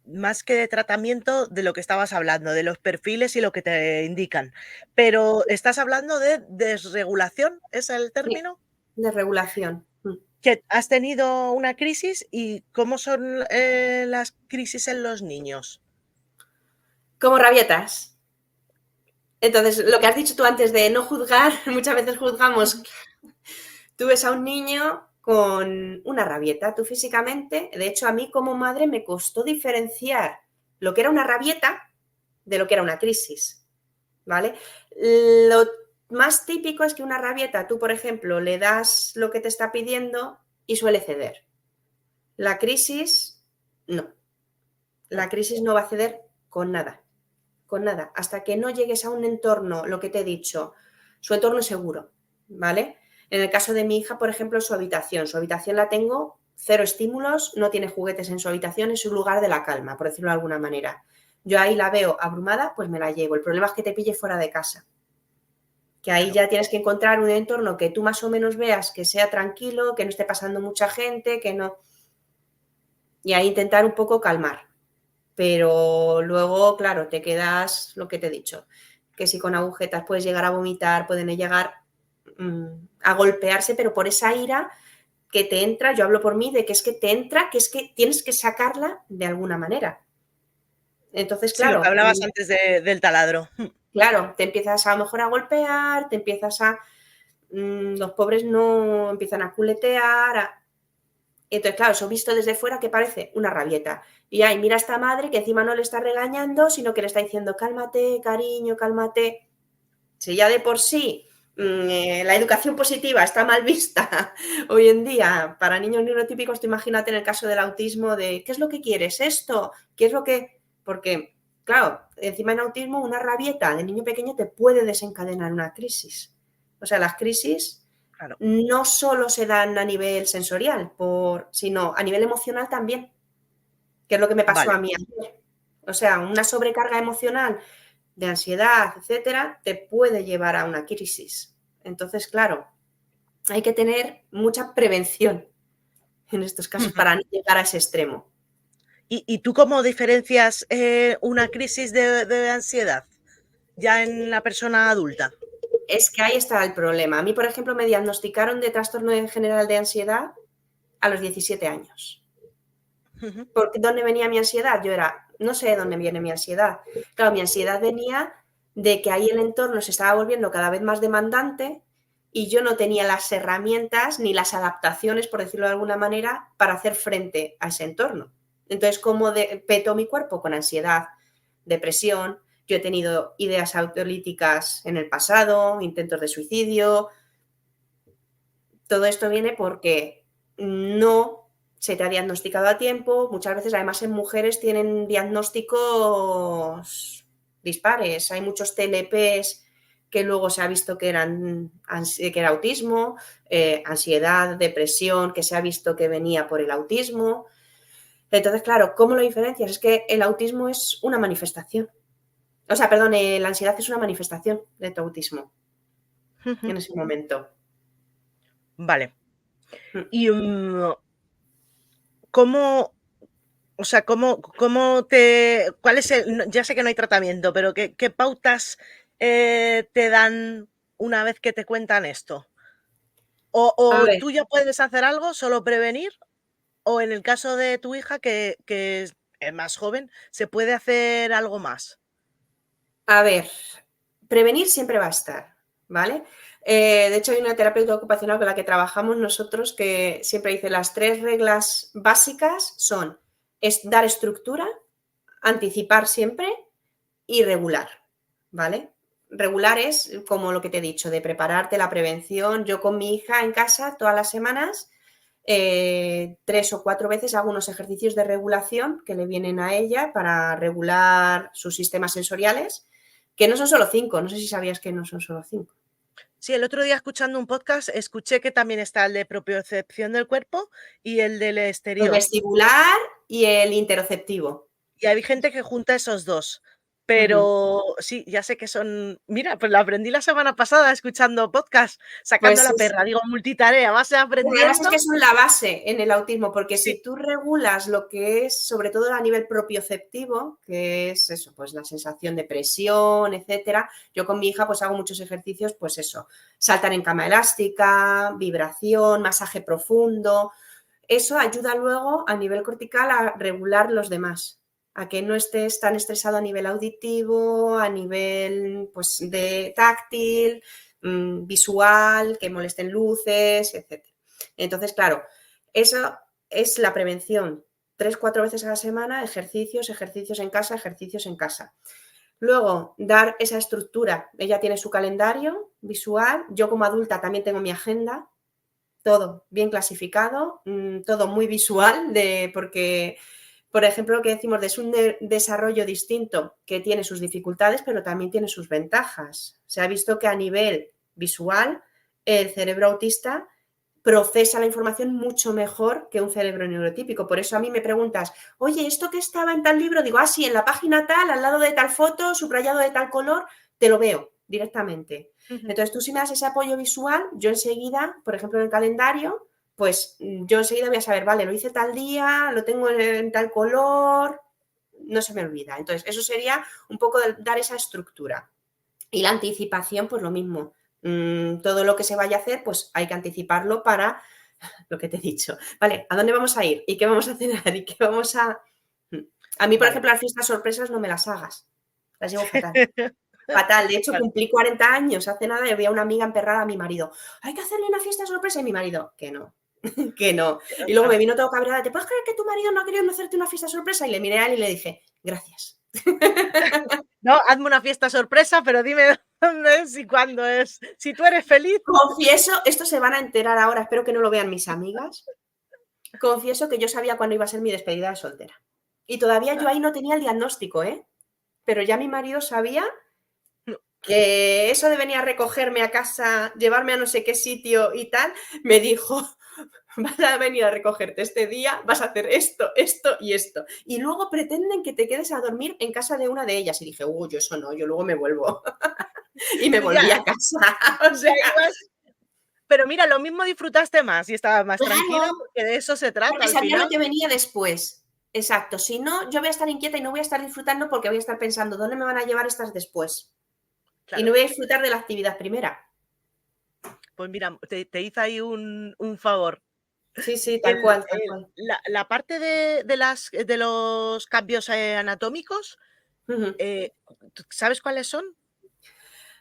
más que de tratamiento, de lo que estabas hablando, de los perfiles y lo que te indican. Pero estás hablando de desregulación, ¿es el Sí, término? de regulación. Que has tenido una crisis y ¿cómo son las crisis en los niños? Como rabietas. Entonces, lo que has dicho tú antes de no juzgar, muchas veces juzgamos. Tú ves a un niño con una rabieta, tú físicamente, de hecho a mí como madre me costó diferenciar lo que era una rabieta de lo que era una crisis, ¿vale? Lo más típico es que una rabieta, tú por ejemplo le das lo que te está pidiendo y suele ceder. La crisis, no. La crisis no va a ceder con nada, hasta que no llegues a un entorno, lo que te he dicho, su entorno seguro, ¿vale? En el caso de mi hija, por ejemplo, su habitación la tengo, 0 estímulos, no tiene juguetes en su habitación, es un lugar de la calma, por decirlo de alguna manera. Yo ahí la veo abrumada, pues me la llevo. El problema es que te pille fuera de casa, que ahí ya tienes que encontrar un entorno que tú más o menos veas que sea tranquilo, que no esté pasando mucha gente, que no... Y ahí intentar un poco calmar. Pero luego, claro, te quedas lo que te he dicho, que si con agujetas puedes llegar a vomitar, pueden llegar a golpearse, pero por esa ira que te entra, yo hablo por mí, de que es que te entra, que es que tienes que sacarla de alguna manera. Entonces, Sí, lo que claro, hablabas antes del taladro. claro, te empiezas a lo mejor a golpear, te empiezas a... los pobres no empiezan a culetear, entonces, claro, eso visto desde fuera, ¿qué parece? Una rabieta. Y ahí mira a esta madre que encima no le está regañando, sino que le está diciendo, cálmate, cariño, cálmate. Si ya de por sí la educación positiva está mal vista hoy en día para niños neurotípicos, tú imagínate en el caso del autismo de, ¿qué es lo que quieres? ¿Esto? ¿Qué es lo que...? Porque, claro, encima en autismo una rabieta de niño pequeño te puede desencadenar una crisis. O sea, las crisis Claro. no solo se dan a nivel sensorial, sino a nivel emocional también, que es lo que me pasó Vale. a mí ayer. O sea, una sobrecarga emocional de ansiedad, etcétera, te puede llevar a una crisis. Entonces, claro, hay que tener mucha prevención en estos casos para no llegar a ese extremo. ¿Y tú cómo diferencias una crisis de ansiedad ya en la persona adulta? Es que ahí está el problema. A mí, por ejemplo, me diagnosticaron de trastorno general de ansiedad a los 17 años. ¿Por dónde venía mi ansiedad? Yo era, no sé de dónde viene mi ansiedad. Claro, mi ansiedad venía de que ahí el entorno se estaba volviendo cada vez más demandante y yo no tenía las herramientas ni las adaptaciones, por decirlo de alguna manera, para hacer frente a ese entorno. Entonces, ¿cómo petó mi cuerpo? Con ansiedad, depresión. Yo he tenido ideas autolíticas en el pasado, intentos de suicidio. Todo esto viene porque no se te ha diagnosticado a tiempo. Muchas veces, además, en mujeres tienen diagnósticos dispares. Hay muchos TLPs que luego se ha visto que era autismo, ansiedad, depresión, que se ha visto que venía por el autismo. Entonces, claro, ¿cómo lo diferencias? Es que el autismo es una manifestación. O sea, perdón, la ansiedad es una manifestación de tu autismo en ese momento. Vale. Y ¿cómo, o sea, cuál es ya sé que no hay tratamiento, pero qué pautas te dan una vez que te cuentan esto? A ¿O ver, tú ya puedes hacer algo, solo prevenir? ¿O en el caso de tu hija, que es más joven, se puede hacer algo más? A ver, prevenir siempre va a estar, ¿vale? De hecho, hay una terapeuta ocupacional con la que trabajamos nosotros que siempre dice las 3 reglas básicas son dar estructura, anticipar siempre y regular, ¿vale? Regular es como lo que te he dicho, de prepararte la prevención. Yo con mi hija en casa todas las semanas 3 o 4 veces hago unos ejercicios de regulación que le vienen a ella para regular sus sistemas sensoriales, que no son solo 5, no sé si sabías que no son solo 5. Sí, el otro día escuchando un podcast escuché que también está el de propiocepción del cuerpo y el del El exterior. vestibular y el interoceptivo. Y hay gente que junta esos dos. Ujú. Pero sí, ya sé que son. Mira, pues lo aprendí la semana pasada escuchando podcast, sacando a Pues la sí, perra. Digo, multitarea, vas Bueno, además es aprendiendo. que son la base en el autismo, porque Sí. si tú regulas lo que es, sobre todo a nivel propioceptivo, que es eso, pues la sensación de presión, etcétera. Yo con mi hija pues hago muchos ejercicios, pues eso, saltar en cama elástica, vibración, masaje profundo. Eso ayuda luego a nivel cortical a regular los demás, a que no estés tan estresado a nivel auditivo, a nivel pues de táctil, visual, que molesten luces, etc. Entonces, claro, eso es la prevención. 3, 4 veces a la semana, ejercicios, ejercicios en casa, ejercicios en casa. Luego, dar esa estructura. Ella tiene su calendario visual. Yo como adulta también tengo mi agenda. Todo bien clasificado, todo muy visual, porque, por ejemplo, lo que decimos es un desarrollo distinto que tiene sus dificultades, pero también tiene sus ventajas. Se ha visto que a nivel visual el cerebro autista procesa la información mucho mejor que un cerebro neurotípico. Por eso a mí me preguntas, oye, ¿esto que estaba en tal libro? Digo, sí, en la página tal, al lado de tal foto, subrayado de tal color, te lo veo directamente. Entonces, tú si me das ese apoyo visual, yo enseguida, por ejemplo, en el calendario, pues yo enseguida voy a saber, vale, lo hice tal día, lo tengo en tal color, no se me olvida. Entonces, eso sería un poco de dar esa estructura. Y la anticipación, pues lo mismo. Todo lo que se vaya a hacer, pues hay que anticiparlo para lo que te he dicho. Vale, ¿a dónde vamos a ir? ¿Y qué vamos a cenar? ¿Y qué vamos a...? A mí, por Vale. ejemplo, las fiestas sorpresas no me las hagas. Las llevo fatal. Fatal. De hecho, Vale. cumplí 40 años hace nada y había una amiga emperrada a mi marido. Hay que hacerle una fiesta sorpresa. Y mi marido, que no, que no. Y luego me vino todo cabreada. ¿Te puedes creer que tu marido no ha querido hacerte una fiesta sorpresa? Y le miré a él y le dije, gracias. No, hazme una fiesta sorpresa, pero dime dónde es y cuándo es. Si tú eres feliz. Confieso, esto se van a enterar ahora, espero que no lo vean mis amigas. Confieso que yo sabía cuándo iba a ser mi despedida de soltera. Y todavía yo ahí no tenía el diagnóstico, ¿eh? Pero ya mi marido sabía que eso de venir a recogerme a casa, llevarme a no sé qué sitio y tal, me dijo, vas a venir a recogerte este día, vas a hacer esto, esto y esto. Y luego pretenden que te quedes a dormir en casa de una de ellas. Y dije, yo eso no, yo luego me vuelvo. Y me volví a casa. O sea, Pero mira, lo mismo disfrutaste más y estabas más tranquila claro, porque de eso se trata porque al sabía lo final. que venía después. Exacto. Si no, yo voy a estar inquieta y no voy a estar disfrutando porque voy a estar pensando, ¿dónde me van a llevar estas después? Y no Claro, voy a disfrutar de la actividad primera. pues mira, te hice ahí un favor. Sí, sí, tal El- cual, tal el- cual. la parte de los cambios anatómicos, Ujú. ¿sabes cuáles son?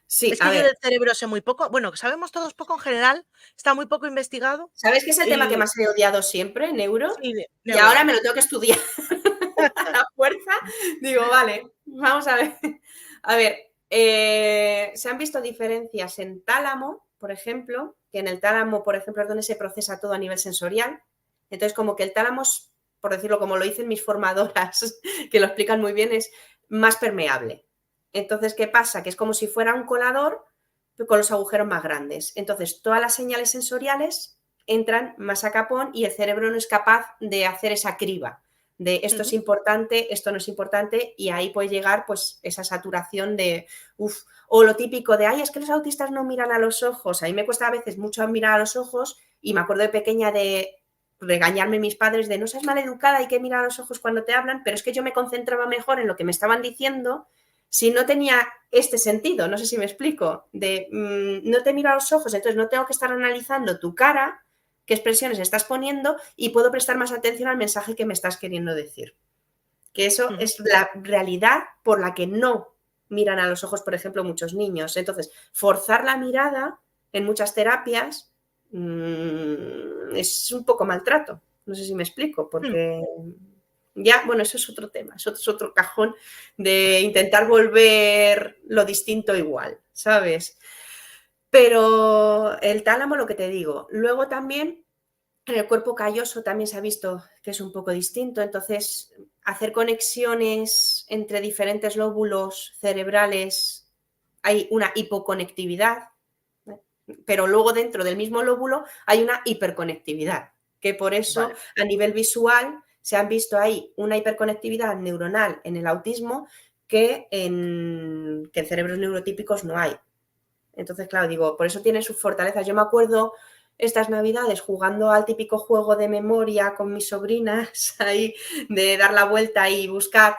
Sí, Es a que yo ver, del cerebro sé muy poco. Bueno, sabemos todos poco en general, está muy poco investigado. ¿sabes qué es el tema que Y más he odiado siempre, neuro? sí, Y ahora neuro. me lo tengo que estudiar a la fuerza. Digo, vale, vamos a ver. A ver, se han visto diferencias en tálamo, por ejemplo, que en el tálamo, por ejemplo, es donde se procesa todo a nivel sensorial. Entonces, como que el tálamo, por decirlo como lo dicen mis formadoras, que lo explican muy bien, es más permeable. Entonces, ¿qué pasa? Que es como si fuera un colador pero con los agujeros más grandes. Entonces, todas las señales sensoriales entran más a capón y el cerebro no es capaz de hacer esa criba de esto es Ujú. importante, esto no es importante, y ahí puede llegar pues esa saturación de, o lo típico de, ay, es que los autistas no miran a los ojos. A mí me cuesta a veces mucho mirar a los ojos y me acuerdo de pequeña de regañarme mis padres de no seas maleducada, hay que mirar a los ojos cuando te hablan, pero es que yo me concentraba mejor en lo que me estaban diciendo si no tenía este sentido, no sé si me explico, de no te miro a los ojos, entonces no tengo que estar analizando tu cara, qué expresiones estás poniendo y puedo prestar más atención al mensaje que me estás queriendo decir. Que eso Ujú. es la realidad por la que no miran a los ojos, por ejemplo, muchos niños. Entonces, forzar la mirada en muchas terapias es un poco maltrato. No sé si me explico, porque ya, bueno, eso es otro tema, eso es otro cajón de intentar volver lo distinto igual, ¿sabes? Pero el tálamo, lo que te digo. Luego también En el cuerpo calloso también se ha visto que es un poco distinto, entonces hacer conexiones entre diferentes lóbulos cerebrales, hay una hipoconectividad, pero luego dentro del mismo lóbulo hay una hiperconectividad, que por eso Vale. a nivel visual se han visto ahí una hiperconectividad neuronal en el autismo que en cerebros neurotípicos no hay. Entonces, claro, digo, por eso tiene sus fortalezas. Yo me acuerdo estas navidades jugando al típico juego de memoria con mis sobrinas, ahí de dar la vuelta y buscar,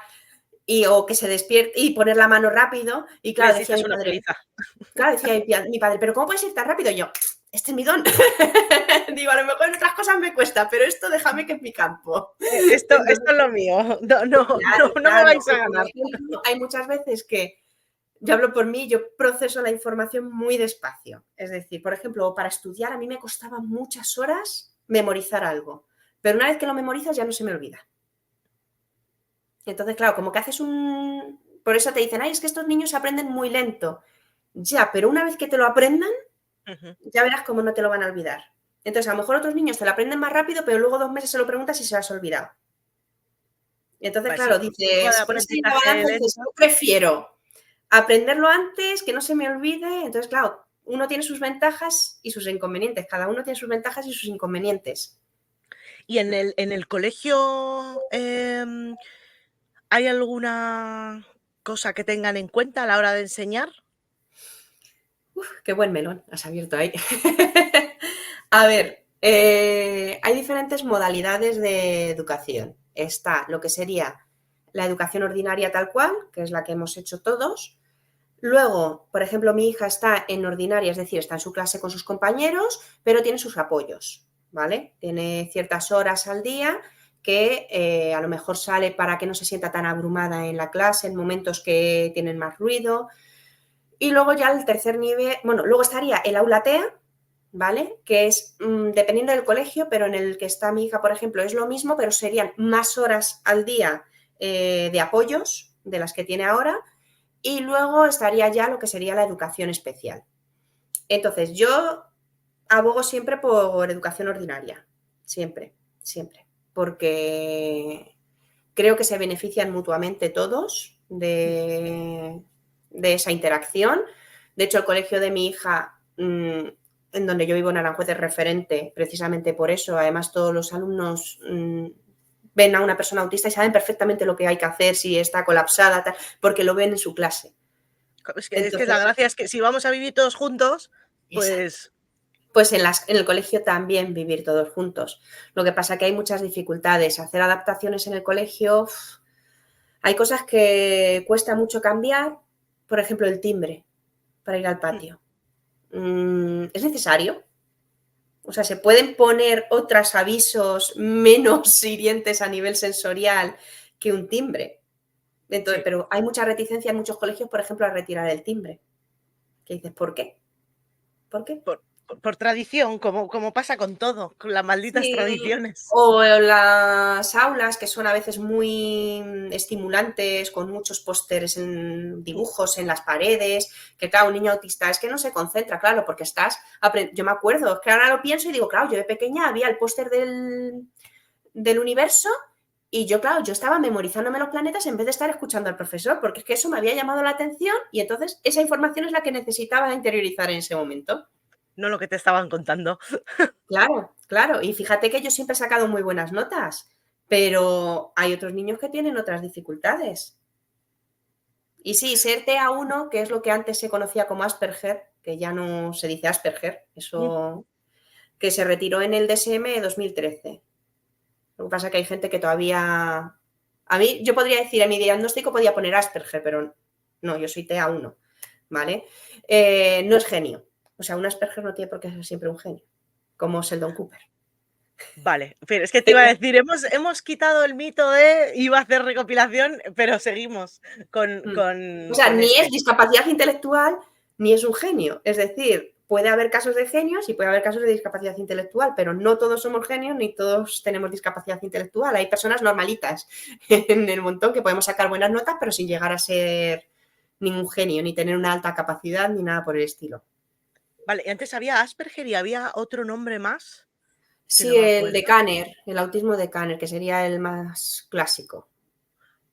o que se despierte y poner la mano rápido. Y claro, Les decía dices mi una padre, paliza. claro, decía mi padre, pero ¿cómo puedes ir tan rápido? Y yo, este es mi don. Digo, a lo mejor en otras cosas me cuesta, pero esto déjame que es mi campo. Esto Entonces, es lo mío. No me claro. vais a O, por ganar. ejemplo, hay muchas veces que yo hablo por mí, yo proceso la información muy despacio. Es decir, por ejemplo, para estudiar a mí me costaba muchas horas memorizar algo, pero una vez que lo memorizas ya no se me olvida. Entonces, claro, como que haces un... Por eso te dicen, ay, es que estos niños aprenden muy lento. Ya, pero una vez que te lo aprendan, ya verás cómo no te lo van a olvidar. Entonces, a lo mejor otros niños te lo aprenden más rápido, pero luego 2 meses se lo preguntas y se lo has olvidado. Y entonces, Vale, claro, sí, tipo de dices, pones en la aprendizaje balanza y dices, lento. yo prefiero aprenderlo antes, que no se me olvide. Entonces, claro, uno tiene sus ventajas y sus inconvenientes. Cada uno tiene sus ventajas y sus inconvenientes. ¿Y en el colegio hay alguna cosa que tengan en cuenta a la hora de enseñar? Uf, qué buen melón has abierto ahí. A ver, hay diferentes modalidades de educación. Está lo que sería la educación ordinaria tal cual, que es la que hemos hecho todos. Luego, por ejemplo, mi hija está en ordinaria, es decir, está en su clase con sus compañeros, pero tiene sus apoyos, ¿vale? Tiene ciertas horas al día que a lo mejor sale para que no se sienta tan abrumada en la clase en momentos que tienen más ruido. Y luego ya el tercer nivel, bueno, luego estaría el aula TEA, ¿vale? Que es dependiendo del colegio, pero en el que está mi hija, por ejemplo, es lo mismo, pero serían más horas al día de apoyos de las que tiene ahora. Y luego estaría ya lo que sería la educación especial. Entonces, yo abogo siempre por educación ordinaria, siempre, siempre, porque creo que se benefician mutuamente todos de esa interacción. De hecho, el colegio de mi hija, en donde yo vivo en Aranjuez, es referente precisamente por eso. Además, todos los alumnos ven a una persona autista y saben perfectamente lo que hay que hacer, si está colapsada, tal, porque lo ven en su clase. Es que la Entonces, gracia es que si vamos a vivir todos juntos, pues pues en el colegio también vivir todos juntos. Lo que pasa es que hay muchas dificultades. Hacer adaptaciones en el colegio, hay cosas que cuesta mucho cambiar. Por ejemplo, el timbre para ir al patio. ¿Es necesario? O sea, ¿se pueden poner otros avisos menos hirientes a nivel sensorial que un timbre? Entonces, sí, pero hay mucha reticencia en muchos colegios, por ejemplo, a retirar el timbre. ¿Qué dices? ¿Por qué? ¿Por qué? por tradición, como pasa con todo, con las malditas Sí, tradiciones. o las aulas que son a veces muy estimulantes, con muchos pósteres en dibujos en las paredes, que claro, un niño autista es que no se concentra, claro, porque yo me acuerdo, es que ahora lo pienso y digo, claro, yo de pequeña había el póster del universo y yo, claro, yo estaba memorizándome los planetas en vez de estar escuchando al profesor, porque es que eso me había llamado la atención y entonces esa información es la que necesitaba interiorizar en ese momento. No lo que te estaban contando. Claro, claro. Y fíjate que yo siempre he sacado muy buenas notas, pero hay otros niños que tienen otras dificultades. Y sí, ser TA1, que es lo que antes se conocía como Asperger, que ya no se dice Asperger, eso que se retiró en el DSM 2013. Lo que pasa es que hay gente que todavía... A mí, yo podría decir, en mi diagnóstico podía poner Asperger, pero no, yo soy TA1, ¿vale? No es genio. O sea, un Asperger no tiene por qué ser siempre un genio, como Sheldon Cooper. Vale, pero es que te iba a decir, hemos quitado el mito de iba a hacer recopilación, pero seguimos con, O sea, con ni es este. discapacidad intelectual ni es un genio. Es decir, puede haber casos de genios y puede haber casos de discapacidad intelectual, pero no todos somos genios ni todos tenemos discapacidad intelectual. Hay personas normalitas en el montón que podemos sacar buenas notas, pero sin llegar a ser ningún genio, ni tener una alta capacidad, ni nada por el estilo. Vale, y antes había Asperger y había otro nombre más. Sí, no me el de acuerdo. Kanner, el autismo de Kanner, que sería el más clásico.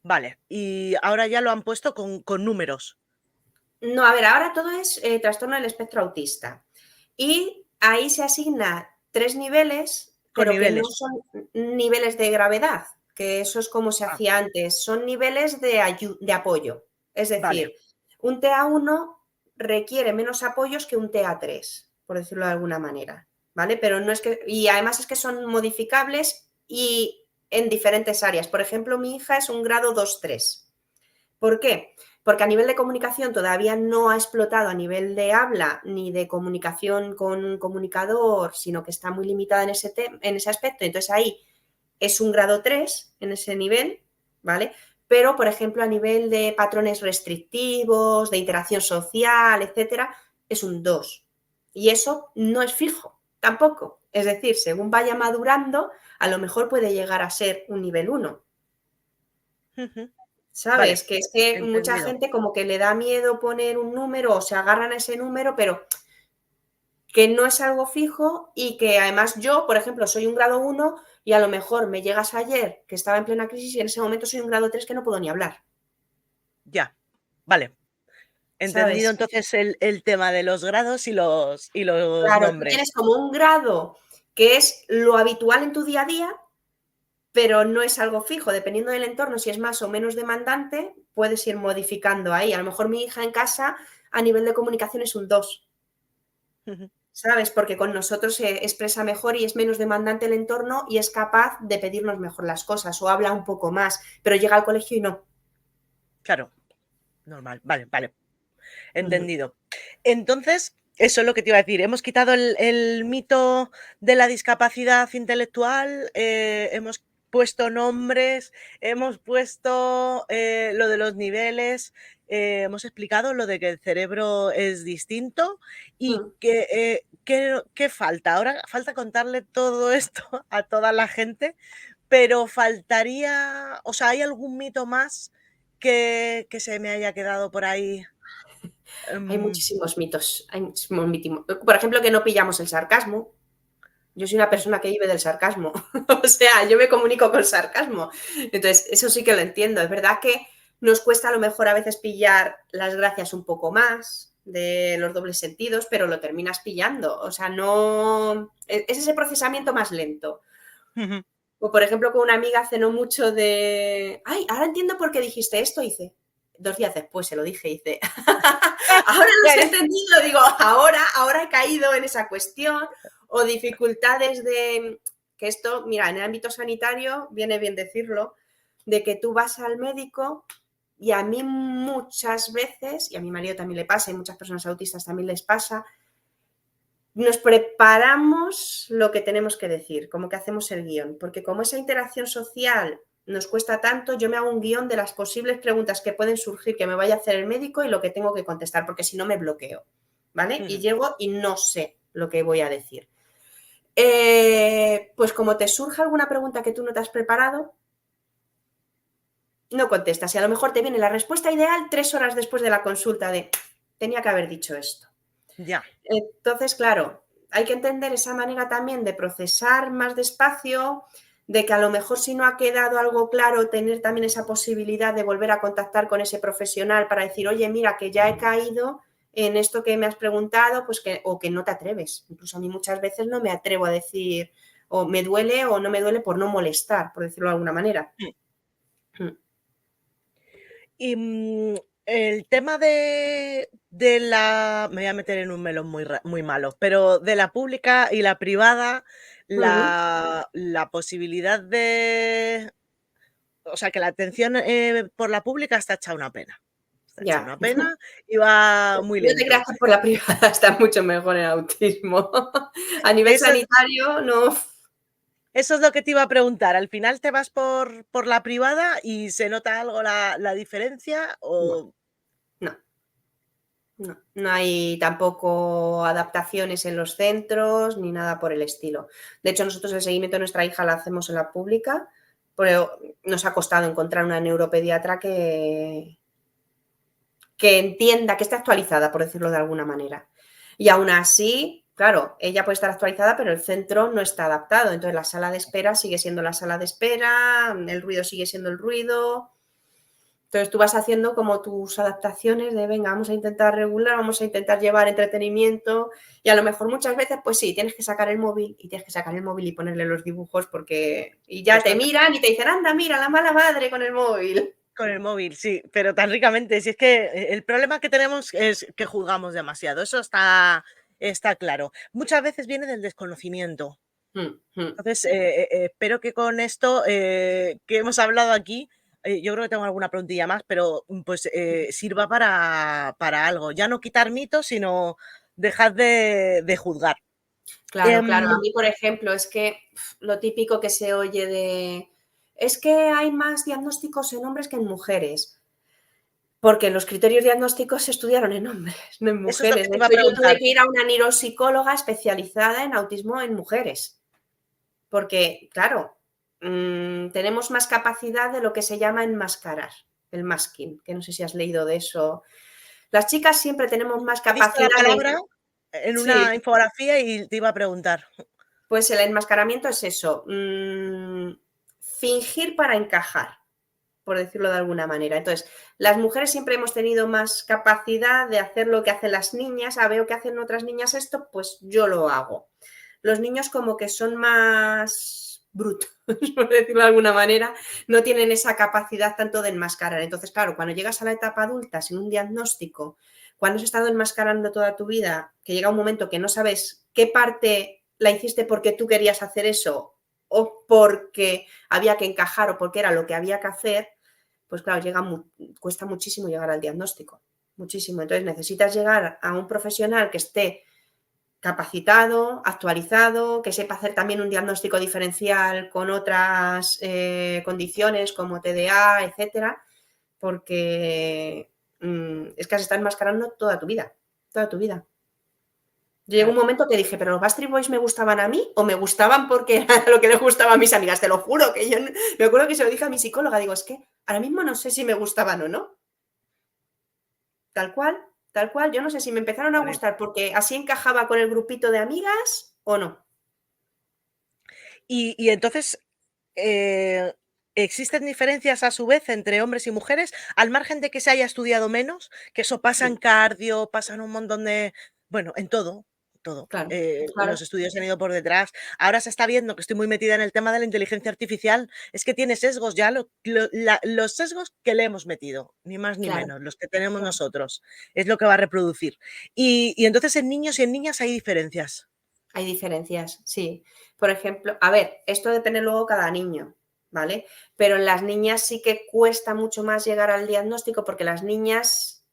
Vale, y ahora ya lo han puesto con números. No, a ver, ahora todo es trastorno del espectro autista. Y ahí se asigna 3 niveles, Con pero que no niveles. son niveles de gravedad, que eso es como se Ah, hacía antes, son niveles de apoyo. Es vale, decir, un TA1 requiere menos apoyos que un TA3, por decirlo de alguna manera, ¿vale? Pero no es que, y además es que son modificables y en diferentes áreas. Por ejemplo, mi hija es un grado 2-3. ¿Por qué? Porque a nivel de comunicación todavía no ha explotado a nivel de habla ni de comunicación con un comunicador, sino que está muy limitada en ese aspecto. Entonces ahí es un grado 3 en ese nivel, ¿vale? Pero, por ejemplo, a nivel de patrones restrictivos, de interacción social, etcétera, es un 2. Y eso no es fijo tampoco. Es decir, según vaya madurando, a lo mejor puede llegar a ser un nivel 1. ujú, ¿Sabes? vale, Que es que mucha entendido. gente como que le da miedo poner un número o se agarran a ese número, pero que no es algo fijo y que además yo, por ejemplo, soy un grado 1 y a lo mejor me llegas ayer que estaba en plena crisis y en ese momento soy un grado 3 que no puedo ni hablar, Ya, vale. Entendido ¿sabes? entonces el tema de los grados y los Claro, tú nombres. tienes como un grado que es lo habitual en tu día a día, pero no es algo fijo. Dependiendo del entorno, si es más o menos demandante, puedes ir modificando ahí. A lo mejor mi hija en casa a nivel de comunicación es un 2. Ujú, ¿Sabes? Porque con nosotros se expresa mejor y es menos demandante el entorno y es capaz de pedirnos mejor las cosas o habla un poco más, pero llega al colegio y no. claro, normal. Vale, vale. Ujú. Entendido. Entonces, eso es lo que te iba a decir. Hemos quitado el mito de la discapacidad intelectual, hemos puesto nombres, hemos puesto lo de los niveles, hemos explicado lo de que el cerebro es distinto y Mm. qué falta. Ahora falta contarle todo esto a toda la gente, pero faltaría, o sea, ¿hay algún mito más que se me haya quedado por ahí? Hay Em, muchísimos mitos, hay muchísimos mitos. Por ejemplo, que no pillamos el sarcasmo. Yo soy una mm, persona que vive del sarcasmo. O sea, yo me comunico con sarcasmo. Entonces, eso sí que lo entiendo. Es verdad que nos cuesta a lo mejor a veces pillar las gracias un poco más de los dobles sentidos, pero lo terminas pillando. O sea, no. Es ese procesamiento más lento. ujú. O por ejemplo, con una amiga cenó mucho de, ay, ahora entiendo por qué dijiste esto, hice. 2 días después se lo dije, hice, ahora los he Claro. entendido, digo, ahora he caído en esa cuestión, o dificultades de, que esto, mira, en el ámbito sanitario, viene bien decirlo, de que tú vas al médico y a mí muchas veces, y a mi marido también le pasa, y muchas personas autistas también les pasa, nos preparamos lo que tenemos que decir, como que hacemos el guión, porque como esa interacción social nos cuesta tanto, yo me hago un guión de las posibles preguntas que pueden surgir que me vaya a hacer el médico y lo que tengo que contestar, porque si no me bloqueo, ¿vale? Y Ujú. llego y no sé lo que voy a decir. Pues como te surge alguna pregunta que tú no te has preparado, no contestas y a lo mejor te viene la respuesta ideal 3 horas después de la consulta de tenía que haber dicho esto. Ya. Entonces, claro, hay que entender esa manera también de procesar más despacio, de que a lo mejor si no ha quedado algo claro, tener también esa posibilidad de volver a contactar con ese profesional para decir, oye, mira, que ya he caído en esto que me has preguntado, pues que, o que no te atreves. Incluso a mí muchas veces no me atrevo a decir, o me duele o no me duele por no molestar, por decirlo de alguna manera. Mm. Mm. Y, el tema de la me voy a meter en un melón muy malo, pero de la pública y la privada, Ujú. la posibilidad de o sea, que la atención, por la pública está hecha una pena. Está hecha Ya. una pena y va muy No te creas lento. que por la privada está mucho mejor el autismo. A nivel Eso sanitario, no. Eso es lo que te iba a preguntar. ¿Al final te vas por la privada y se nota algo la diferencia No, o? no, no. No hay tampoco adaptaciones en los centros ni nada por el estilo. De hecho, nosotros el seguimiento de nuestra hija la hacemos en la pública, pero nos ha costado encontrar una neuropediatra que entienda, que esté actualizada, por decirlo de alguna manera. Y aún así, claro, ella puede estar actualizada, pero el centro no está adaptado. Entonces la sala de espera sigue siendo la sala de espera, el ruido sigue siendo el ruido. Entonces tú vas haciendo como tus adaptaciones de, venga, vamos a intentar regular, vamos a intentar llevar entretenimiento y a lo mejor muchas veces, pues sí, tienes que sacar el móvil y ponerle los dibujos porque y ya Pues te miran y te dicen, anda, mira, la mala madre con el móvil. con el móvil, sí, pero tan ricamente. Si es que el problema que tenemos es que juzgamos demasiado, eso está claro. Muchas veces viene del desconocimiento. Entonces, espero que con esto que hemos hablado aquí, yo creo que tengo alguna preguntilla más, pero pues sirva para algo. Ya no quitar mitos, sino dejar de juzgar. Claro, claro. A mí, por ejemplo, es que lo típico que se oye de es que hay más diagnósticos en hombres que en mujeres. Porque los criterios diagnósticos se estudiaron en hombres, no en Eso es lo mujeres. que De te iba a hecho, yo tuve preguntar. que ir a una neuropsicóloga especializada en autismo en mujeres. Porque, claro, tenemos más capacidad de lo que se llama enmascarar, el masking, que no sé si has leído de eso. Las chicas siempre tenemos más He visto la capacidad de... palabra en Sí, una infografía y te iba a preguntar. pues el enmascaramiento es eso, fingir para encajar, por decirlo de alguna manera. Entonces, las mujeres siempre hemos tenido más capacidad de hacer lo que hacen las niñas. Ah, veo que hacen otras niñas esto, pues yo lo hago. Los niños como que son más brutos, por decirlo de alguna manera, no tienen esa capacidad tanto de enmascarar. Entonces, claro, cuando llegas a la etapa adulta sin un diagnóstico, cuando has estado enmascarando toda tu vida, que llega un momento que no sabes qué parte la hiciste porque tú querías hacer eso o porque había que encajar o porque era lo que había que hacer, pues claro, cuesta muchísimo llegar al diagnóstico, muchísimo. Entonces necesitas llegar a un profesional que esté capacitado, actualizado, que sepa hacer también un diagnóstico diferencial con otras condiciones como TDA, etcétera, porque es que has estado enmascarando toda tu vida, toda tu vida. Llegó un momento que dije, ¿pero los Backstreet Boys me gustaban a mí o me gustaban porque era lo que les gustaba a mis amigas? Te lo juro, que yo me acuerdo que se lo dije a mi psicóloga, digo, es que ahora mismo no sé si me gustaban o no. Tal cual, yo no sé si me empezaron a Vale. gustar porque así encajaba con el grupito de amigas o no. Y entonces, ¿existen diferencias a su vez entre hombres y mujeres? Al margen de que se haya estudiado menos, que eso pasa en Sí, cardio, pasa en un montón de, bueno, en todo, todo. claro, Los claro, estudios se han ido por detrás. Ahora se está viendo, que estoy muy metida en el tema de la inteligencia artificial, es que tiene sesgos ya, los sesgos que le hemos metido, ni más ni claro, menos, los que tenemos claro. nosotros, es lo que va a reproducir. Y entonces en niños y en niñas hay diferencias. Hay diferencias, sí. Por ejemplo, a ver, esto depende luego cada niño, ¿vale? Pero en las niñas sí que cuesta mucho más llegar al diagnóstico porque las niñas,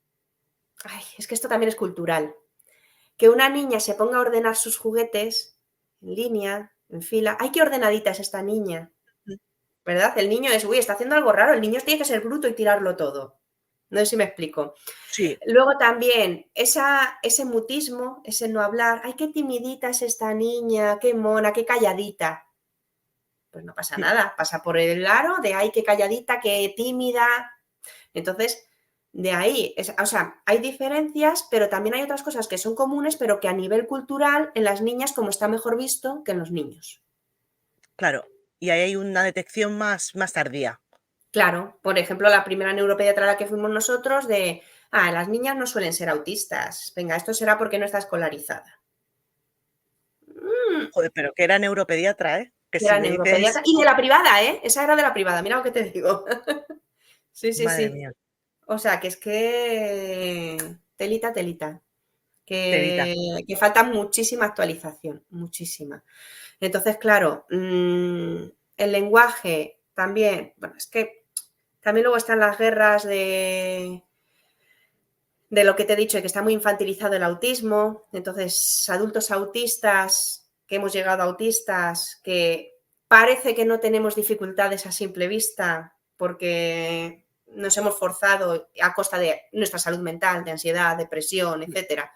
ay, es que esto también es cultural. Que una niña se ponga a ordenar sus juguetes en línea, en fila, ¡ay, qué ordenadita es esta niña! ¿Verdad? El niño es, uy, está haciendo algo raro, el niño tiene que ser bruto y tirarlo todo. No sé si me explico. Sí, Luego también ese mutismo, ese no hablar, ay, qué timidita es esta niña, qué mona, qué calladita. Pues no pasa nada, pasa por el aro de, ay, qué calladita, qué tímida. Entonces, de ahí, o sea, hay diferencias, pero también hay otras cosas que son comunes, pero que a nivel cultural en las niñas como está mejor visto que en los niños. claro. Y ahí hay una detección más tardía. Claro, por ejemplo, la primera neuropediatra a la que fuimos nosotros de, las niñas no suelen ser autistas. Venga, esto será porque no está escolarizada. Mm, Joder, pero que era neuropediatra, ¿eh? Que si era me neuropediatra. dices, Y de la privada, ¿eh? Esa era de la privada, mira lo que te digo. Sí, sí, madre sí. mía, O sea, que es que telita, telita. telita. Que falta muchísima actualización, muchísima. Entonces, claro, el lenguaje también, bueno, es que también luego están las guerras de lo que te he dicho, de que está muy infantilizado el autismo. Entonces, adultos autistas, que hemos llegado a autistas, que parece que no tenemos dificultades a simple vista porque nos hemos forzado a costa de nuestra salud mental, de ansiedad, depresión, etcétera.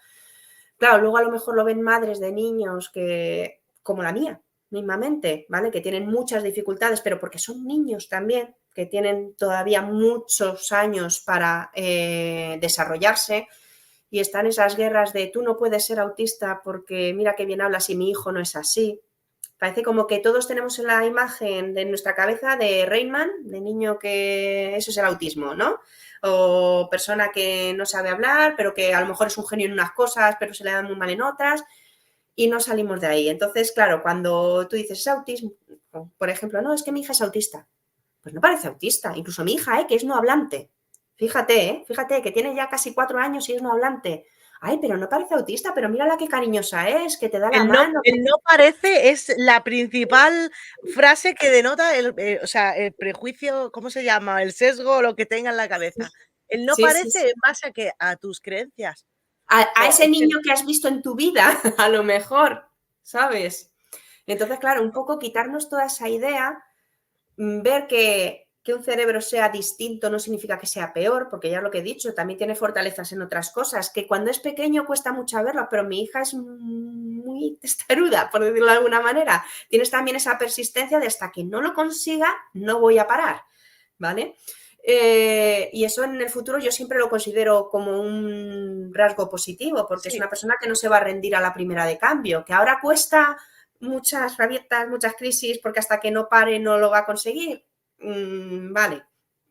Claro, luego a lo mejor lo ven madres de niños que, como la mía, mismamente, ¿vale? Que tienen muchas dificultades, pero porque son niños también, que tienen todavía muchos años para desarrollarse y están esas guerras de tú no puedes ser autista porque mira qué bien hablas y mi hijo no es así. Parece como que todos tenemos la imagen de nuestra cabeza de Rain Man, de niño que eso es el autismo, ¿no? O persona que no sabe hablar, pero que a lo mejor es un genio en unas cosas, pero se le dan muy mal en otras, y no salimos de ahí. Entonces, claro, cuando tú dices es autismo, por ejemplo, no, es que mi hija es autista. Pues no parece autista. Incluso mi hija, que es no hablante. Fíjate, que tiene ya casi 4 años y es no hablante. Ay, pero no parece autista, pero mírala qué cariñosa es, que te da la mano. El no parece es la principal frase que denota o sea, el prejuicio, ¿cómo se llama? El sesgo o lo que tenga en la cabeza. El no Sí, sí, parece sí. en base a que a tus creencias. A Jo, ese es que niño que has visto en tu vida, a lo mejor, ¿sabes? Entonces, claro, un poco quitarnos toda esa idea, ver que un cerebro sea distinto no significa que sea peor, porque ya lo que he dicho, también tiene fortalezas en otras cosas, que cuando es pequeño cuesta mucho verlo, pero mi hija es muy testaruda, por decirlo de alguna manera. Tienes también esa persistencia de hasta que no lo consiga, no voy a parar, ¿vale? Y eso en el futuro yo siempre lo considero como un rasgo positivo, porque es sí. una persona que no se va a rendir a la primera de cambio, que ahora cuesta muchas rabietas, muchas crisis, porque hasta que no pare no lo va a conseguir. Vale,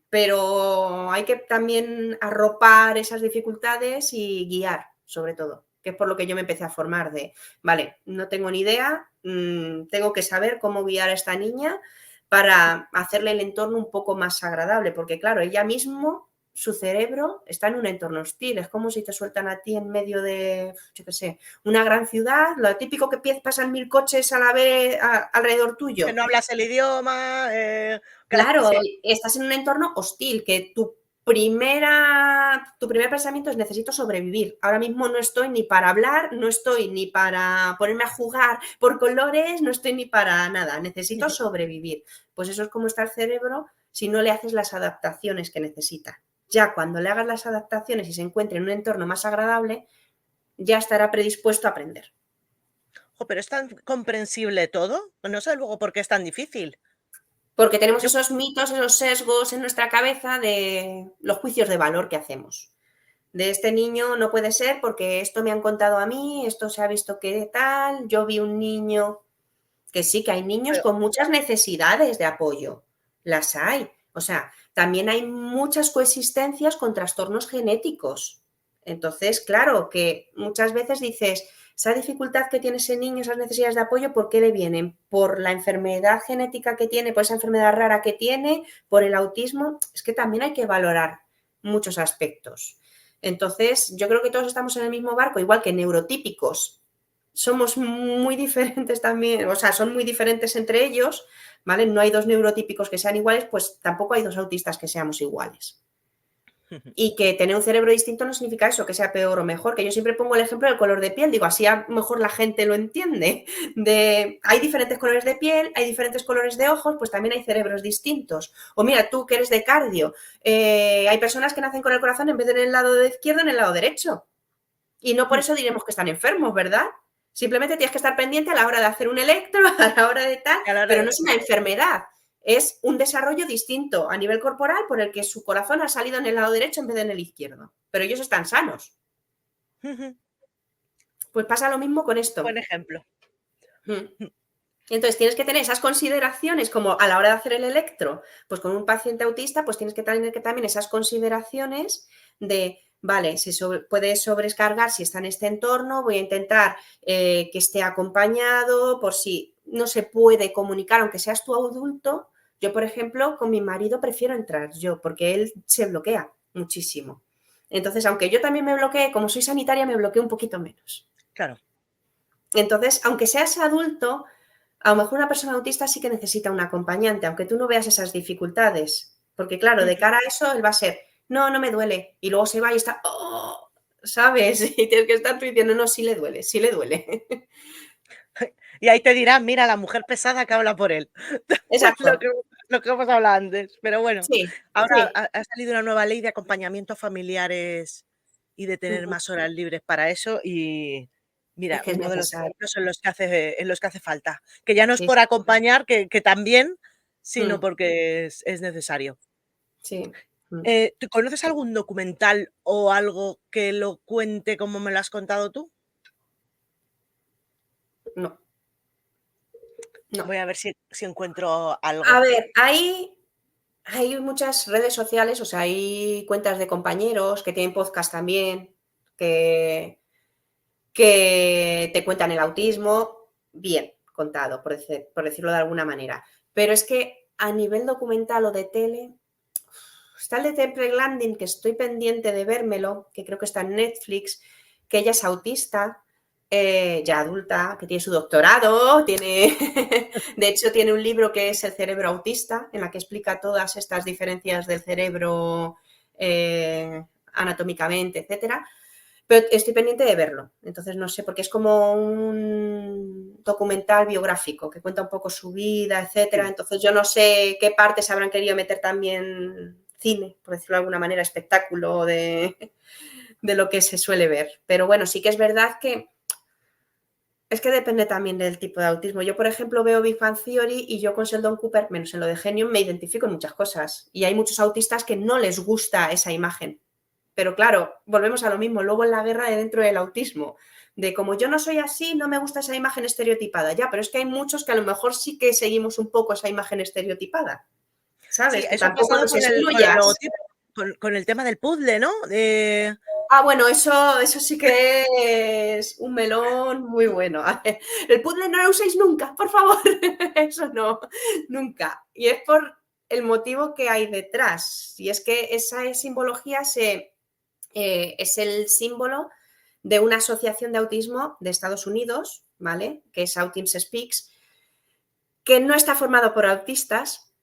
pero hay que también arropar esas dificultades y guiar, sobre todo, que es por lo que yo me empecé a formar de, vale, no tengo ni idea, tengo que saber cómo guiar a esta niña para hacerle el entorno un poco más agradable, porque claro, ella mismo, su cerebro está en un entorno hostil, es como si te sueltan a ti en medio de, yo qué sé, una gran ciudad, lo típico que pasan 1000 coches a la vez alrededor tuyo. Que no hablas el idioma, Claro, sí. estás en un entorno hostil, que tu primer pensamiento es necesito sobrevivir. Ahora mismo no estoy ni para hablar, no estoy ni para ponerme a jugar por colores, no estoy ni para nada, necesito sobrevivir. Pues eso es como está el cerebro si no le haces las adaptaciones que necesita. Ya cuando le hagas las adaptaciones y se encuentre en un entorno más agradable, ya estará predispuesto a aprender. Jo, pero es tan comprensible todo, no sé luego por qué es tan difícil. Porque tenemos Yo esos mitos, esos sesgos en nuestra cabeza de los juicios de valor que hacemos. De este niño no puede ser porque esto me han contado a mí, esto se ha visto que tal, yo vi un niño, que sí, que hay niños con muchas necesidades de apoyo, las hay. O sea, también hay muchas coexistencias con trastornos genéticos. Entonces, claro, que muchas veces dices, esa dificultad que tiene ese niño, esas necesidades de apoyo, ¿por qué le vienen? ¿Por la enfermedad genética que tiene, por esa enfermedad rara que tiene, por el autismo? Es que también hay que valorar muchos aspectos. Entonces, yo creo que todos estamos en el mismo barco, igual que neurotípicos. Somos muy diferentes también, o sea, son muy diferentes entre ellos, ¿vale? No hay dos neurotípicos que sean iguales, pues tampoco hay dos autistas que seamos iguales. Y que tener un cerebro distinto no significa eso, que sea peor o mejor, que yo siempre pongo el ejemplo del color de piel, digo, así a lo mejor la gente lo entiende, hay diferentes colores de piel, hay diferentes colores de ojos, pues también hay cerebros distintos. O mira, tú que eres de cardio, hay personas que nacen con el corazón en vez de en el lado izquierdo, en el lado derecho. Y no por eso diremos que están enfermos, ¿verdad? Simplemente tienes que estar pendiente a la hora de hacer un electro, a la hora de tal, pero no es una enfermedad. Es un desarrollo distinto a nivel corporal por el que su corazón ha salido en el lado derecho en vez de en el izquierdo. Pero ellos están sanos. Pues pasa lo mismo con esto. Buen ejemplo. Entonces tienes que tener esas consideraciones como a la hora de hacer el electro, pues con un paciente autista, pues tienes que tener también esas consideraciones de, vale, si puede sobrecargar si está en este entorno, voy a intentar que esté acompañado por si no se puede comunicar, aunque seas tu adulto. Yo, por ejemplo, con mi marido prefiero entrar yo, porque él se bloquea muchísimo. Entonces, aunque yo también me bloqueé, como soy sanitaria, me bloqueo un poquito menos. Claro. Entonces, aunque seas adulto, a lo mejor una persona autista sí que necesita un acompañante, aunque tú no veas esas dificultades. Porque claro, de cara a eso, él va a ser, no, no me duele. Y luego se va y está, oh, ¿sabes? Y tienes que estar tú diciendo, no, sí le duele, sí le duele. Y ahí te dirán, mira, la mujer pesada que habla por él. Exacto. Lo que hemos hablado antes. Pero bueno, Sí, ahora sí. ha salido una nueva ley de acompañamiento a familiares y de tener más horas libres para eso. Y Es mira, que es uno de los necesario. ejemplos en los que hace falta. Que ya no es Sí, por acompañar, que también, sino sí. porque es necesario. Sí. ¿Tú conoces algún documental o algo que lo cuente como me lo has contado tú? No, no. Voy a ver si encuentro algo. A ver, hay muchas redes sociales, o sea, hay cuentas de compañeros que tienen podcast también, que, que te cuentan el autismo, bien contado, por decirlo de alguna manera. Pero es que a nivel documental o de tele, está el de Temple Grandin, que estoy pendiente de vérmelo, que creo que está en Netflix, que ella es autista, ya adulta, que tiene su doctorado, de hecho tiene un libro que es El cerebro autista, en la que explica todas estas diferencias del cerebro anatómicamente, etcétera. Pero estoy pendiente de verlo, entonces no sé, porque es como un documental biográfico que cuenta un poco su vida, etcétera. Entonces yo no sé qué partes habrán querido meter también cine, por decirlo de alguna manera, espectáculo de lo que se suele ver. Pero bueno, sí que es verdad que es que depende también del tipo de autismo. Yo, por ejemplo, veo Big Bang Theory y yo con Sheldon Cooper, menos en lo de genio, me identifico en muchas cosas. Y hay muchos autistas que no les gusta esa imagen. Pero claro, volvemos a lo mismo, luego en la guerra de dentro del autismo, de como yo no soy así, no me gusta esa imagen estereotipada. Ya, pero es que hay muchos que a lo mejor sí que seguimos un poco esa imagen estereotipada, Sí, ¿sabes? Que eso ha tampoco pasado nos con el excluyas. logotipo, con el tema del puzzle, ¿no? Ah, bueno, eso sí que es un melón muy bueno. A ver, el puzzle no lo uséis nunca, por favor. Eso no, nunca. Y es por el motivo que hay detrás. Y es que esa simbología es el símbolo de una asociación de autismo de Estados Unidos, ¿vale? Que es Autism Speaks, que no está formado por autistas,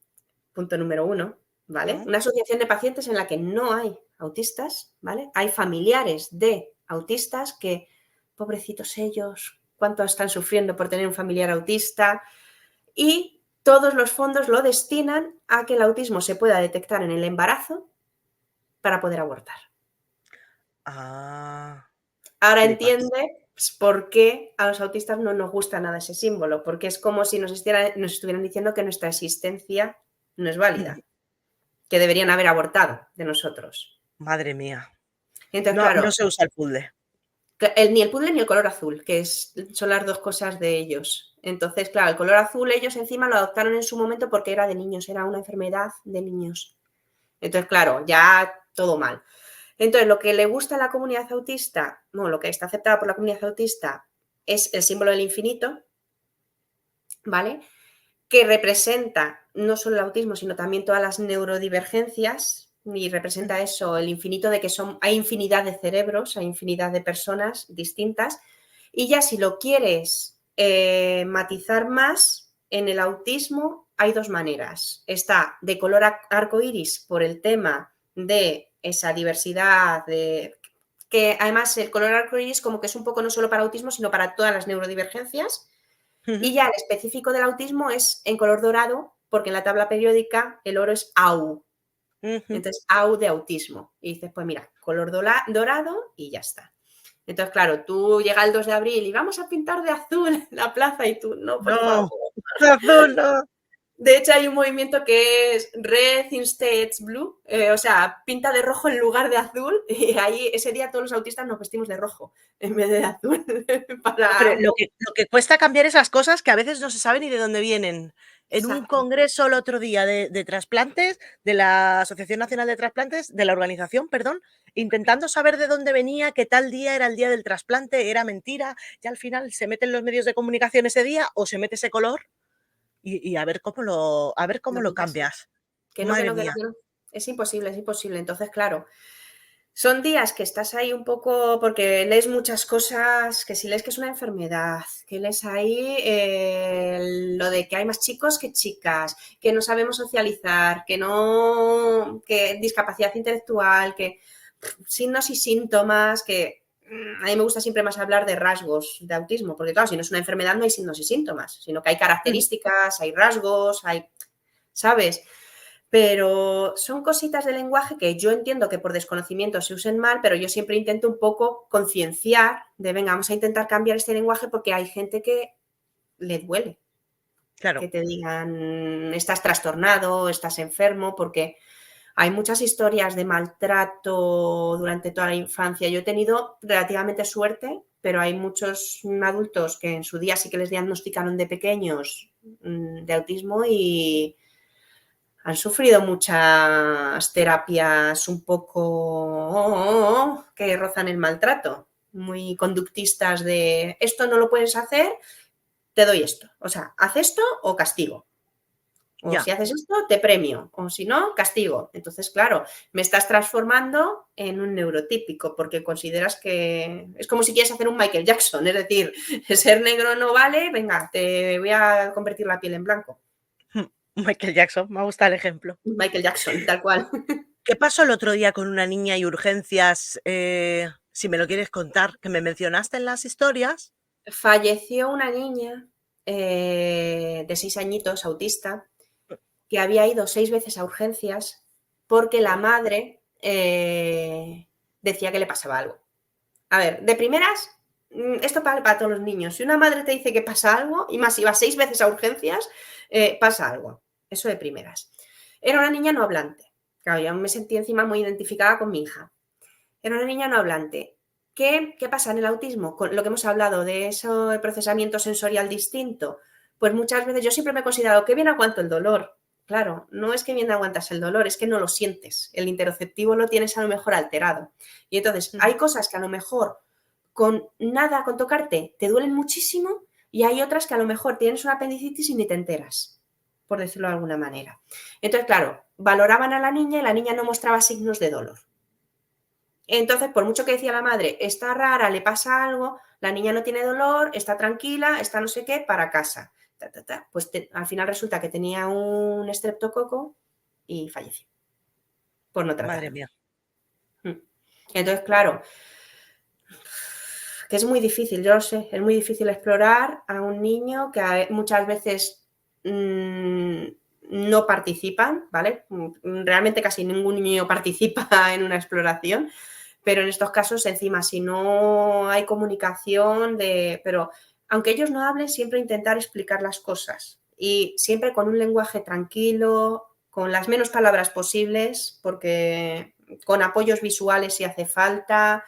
punto número uno, ¿vale? Una asociación de pacientes en la que no hay autistas, ¿vale? Hay familiares de autistas que, pobrecitos ellos, cuánto están sufriendo por tener un familiar autista, y todos los fondos lo destinan a que el autismo se pueda detectar en el embarazo para poder abortar. Ah, Ahora flipas. entiende por qué a los autistas no nos gusta nada ese símbolo, porque es como si nos estuvieran diciendo que nuestra existencia no es válida, que deberían haber abortado de nosotros. Madre mía. Entonces, No claro, se usa el puzzle. ni el puzzle ni el color azul, que son las dos cosas de ellos. Entonces, claro, el color azul ellos encima lo adoptaron en su momento porque era de niños, era una enfermedad de niños. Entonces, claro, ya todo mal. Entonces, lo que le gusta a la comunidad autista, no, lo que está aceptado por la comunidad autista es el símbolo del infinito, ¿vale? Que representa no solo el autismo, sino también todas las neurodivergencias, y representa eso, el infinito de que hay infinidad de cerebros, hay infinidad de personas distintas, y ya si lo quieres matizar más, en el autismo hay dos maneras. Está de color arcoíris por el tema de esa diversidad, que además el color arcoíris como que es un poco no solo para autismo, sino para todas las neurodivergencias. Y ya el específico del autismo es en color dorado, porque en la tabla periódica el oro es AU. Entonces, AU de autismo. Y dices, pues mira, color dorado y ya está. Entonces, claro, tú llega el 2 de abril y vamos a pintar de azul la plaza y tú, no, por favor. Azul, no. De hecho, hay un movimiento que es Red Instead Blue, o sea, pinta de rojo en lugar de azul, y ahí ese día todos los autistas nos vestimos de rojo en vez de azul. Pero lo que cuesta cambiar esas cosas que a veces no se sabe ni de dónde vienen. En un Exacto. congreso el otro día de trasplantes, de la Asociación Nacional de Trasplantes, de la organización, perdón, intentando saber de dónde venía, que tal día era el día del trasplante, era mentira, y al final se meten los medios de comunicación ese día o se mete ese color y a ver cómo lo cambias. Que no, que Madre no, que no, mía. que no. Es imposible, es imposible. Entonces, claro, son días que estás ahí un poco porque lees muchas cosas, que si lees que es una enfermedad, que lees ahí lo de que hay más chicos que chicas, que no sabemos socializar, que discapacidad intelectual, que signos y síntomas, que a mí me gusta siempre más hablar de rasgos de autismo, porque claro, si no es una enfermedad no hay signos y síntomas, sino que hay características, hay rasgos, ¿sabes? Pero son cositas de lenguaje que yo entiendo que por desconocimiento se usen mal, pero yo siempre intento un poco concienciar de, venga, vamos a intentar cambiar este lenguaje porque hay gente que le duele Claro. que te digan estás trastornado, estás enfermo, porque Hay muchas historias de maltrato durante toda la infancia. Yo he tenido relativamente suerte, pero hay muchos adultos que en su día sí que les diagnosticaron de pequeños de autismo y han sufrido muchas terapias un poco que rozan el maltrato, muy conductistas de esto no lo puedes hacer, te doy esto. O sea, haz esto o castigo. O Ya. si haces esto, te premio. O si no, castigo. Entonces, claro, me estás transformando en un neurotípico porque consideras que es como si quieres hacer un Michael Jackson. Es decir, ser negro no vale, venga, te voy a convertir la piel en blanco. Michael Jackson, me gusta el ejemplo. Michael Jackson, tal cual. ¿Qué pasó el otro día con una niña y urgencias? Si me lo quieres contar, que me mencionaste en las historias. Falleció una niña de 6 añitos, autista, que había ido 6 veces a urgencias porque la madre decía que le pasaba algo. A ver, de primeras, esto para todos los niños. Si una madre te dice que pasa algo, y más si va 6 veces a urgencias, pasa algo. Eso de primeras. Era una niña no hablante. Claro, yo me sentí encima muy identificada con mi hija. Era una niña no hablante. ¿Qué pasa en el autismo? Con lo que hemos hablado de ese procesamiento sensorial distinto. Pues muchas veces yo siempre me he considerado que bien aguanto el dolor. Claro, no es que bien aguantas el dolor, es que no lo sientes. El interoceptivo lo tienes a lo mejor alterado. Y entonces hay cosas que a lo mejor con nada, con tocarte, te duelen muchísimo y hay otras que a lo mejor tienes una apendicitis y ni te enteras, por decirlo de alguna manera. Entonces, claro, valoraban a la niña y la niña no mostraba signos de dolor. Entonces, por mucho que decía la madre, está rara, le pasa algo, la niña no tiene dolor, está tranquila, está no sé qué, para casa. Pues al final resulta que tenía un estreptococo y falleció por no tratarlo. Madre mía. Entonces, claro, que es muy difícil, yo lo sé, es muy difícil explorar a un niño que muchas veces no participan, ¿vale? Realmente casi ningún niño participa en una exploración, pero en estos casos encima si no hay comunicación pero aunque ellos no hablen, siempre intentar explicar las cosas y siempre con un lenguaje tranquilo, con las menos palabras posibles, porque con apoyos visuales si hace falta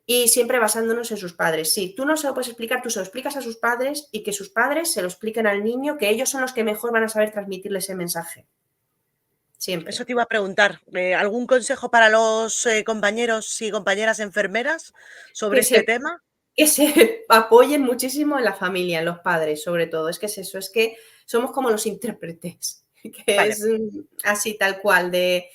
y siempre basándonos en sus padres. Si tú no se lo puedes explicar, tú se lo explicas a sus padres y que sus padres se lo expliquen al niño, que ellos son los que mejor van a saber transmitirle ese mensaje. Siempre. Eso te iba a preguntar. ¿Algún consejo para los compañeros y compañeras enfermeras sobre este tema? Que se apoyen muchísimo en la familia, en los padres, sobre todo. Es que es eso, es que somos como los intérpretes, que Vale. es así tal cual, de,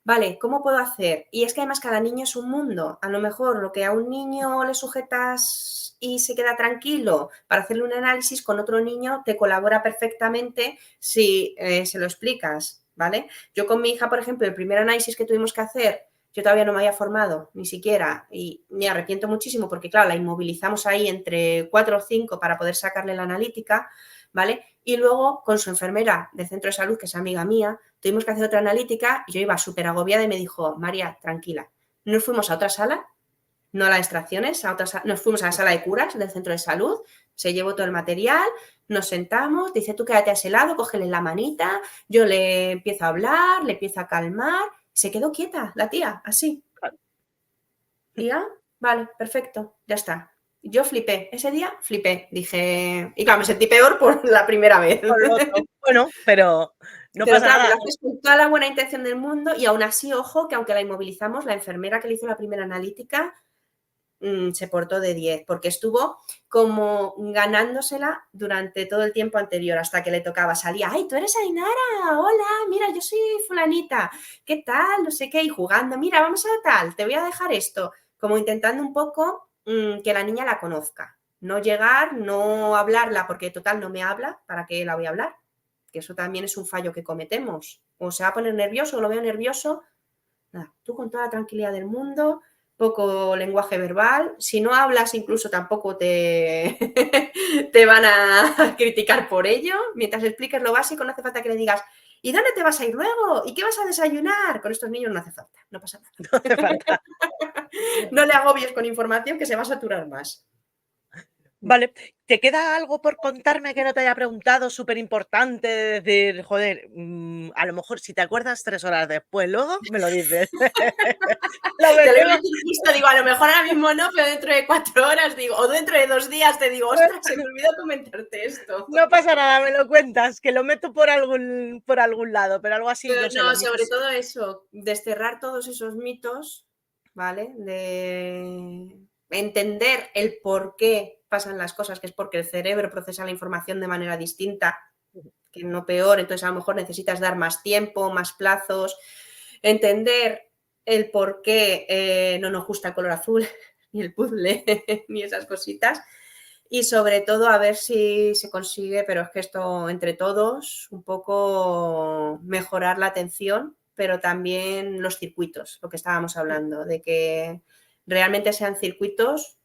vale, ¿cómo puedo hacer? Y es que además cada niño es un mundo. A lo mejor lo que a un niño le sujetas y se queda tranquilo para hacerle un análisis, con otro niño te colabora perfectamente si se lo explicas, ¿vale? Yo con mi hija, por ejemplo, el primer análisis que tuvimos que hacer, yo todavía no me había formado, ni siquiera, y me arrepiento muchísimo porque, claro, la inmovilizamos ahí entre 4 o 5 para poder sacarle la analítica, ¿vale? Y luego, con su enfermera del centro de salud, que es amiga mía, tuvimos que hacer otra analítica y yo iba súper agobiada y me dijo, María, tranquila. Nos fuimos a otra sala, no a las extracciones, nos fuimos a la sala de curas del centro de salud, se llevó todo el material, nos sentamos, dice, tú quédate a ese lado, cógele la manita, yo le empiezo a hablar, le empiezo a calmar. Se quedó quieta la tía, así. Y ya, vale, perfecto, ya está. Yo flipé, ese día flipé, dije, y claro, me sentí peor por la primera vez. Con lo otro. Bueno, pero no Pero pasa claro, nada. lo haces con toda la buena intención del mundo y aún así, ojo, que aunque la inmovilizamos, la enfermera que le hizo la primera analítica se portó de 10, porque estuvo como ganándosela durante todo el tiempo anterior, hasta que le tocaba, salía, ¡ay, tú eres Ainara! ¡Hola! Mira, yo soy fulanita, ¿qué tal? No sé qué, y jugando, mira, vamos a tal, te voy a dejar esto, como intentando un poco que la niña la conozca, no llegar, no hablarla, porque total no me habla, ¿para qué la voy a hablar? Que eso también es un fallo que cometemos, o se va a poner nervioso, o lo veo nervioso, nada, tú con toda la tranquilidad del mundo, poco lenguaje verbal, si no hablas incluso tampoco te van a criticar por ello, mientras expliques lo básico no hace falta que le digas, ¿y dónde te vas a ir luego? ¿Y qué vas a desayunar? Con estos niños no hace falta, no pasa nada. No hace falta. No le agobies con información que se va a saturar más. Vale, ¿te queda algo por contarme que no te haya preguntado súper importante? Decir, joder, a lo mejor si te acuerdas 3 horas después, luego me lo dices. Lo Te lo iba a metemos. decir justo, digo, a lo mejor ahora mismo no, pero dentro de 4 horas, digo, o dentro de 2 días te digo, ostras, se me olvidó comentarte esto. No pasa nada, me lo cuentas, que lo meto por algún lado, pero algo así, Pero no sé, no, los sobre mitos. todo eso, desterrar todos esos mitos, ¿vale? De entender el por qué pasan las cosas, que es porque el cerebro procesa la información de manera distinta, que no peor, entonces a lo mejor necesitas dar más tiempo, más plazos, entender el por qué no nos gusta el color azul, ni el puzzle, ni esas cositas, y sobre todo a ver si se consigue, pero es que esto entre todos, un poco mejorar la atención, pero también los circuitos, lo que estábamos hablando, de que realmente sean circuitos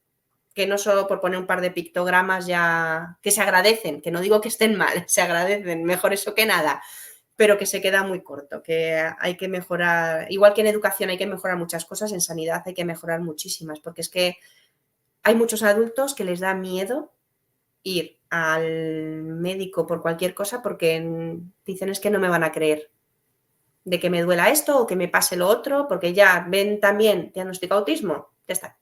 que no solo por poner un par de pictogramas ya, que se agradecen, que no digo que estén mal, se agradecen, mejor eso que nada, pero que se queda muy corto, que hay que mejorar, igual que en educación hay que mejorar muchas cosas, en sanidad hay que mejorar muchísimas, porque es que hay muchos adultos que les da miedo ir al médico por cualquier cosa porque dicen es que no me van a creer de que me duela esto o que me pase lo otro, porque ya ven también diagnóstico autismo, ya está.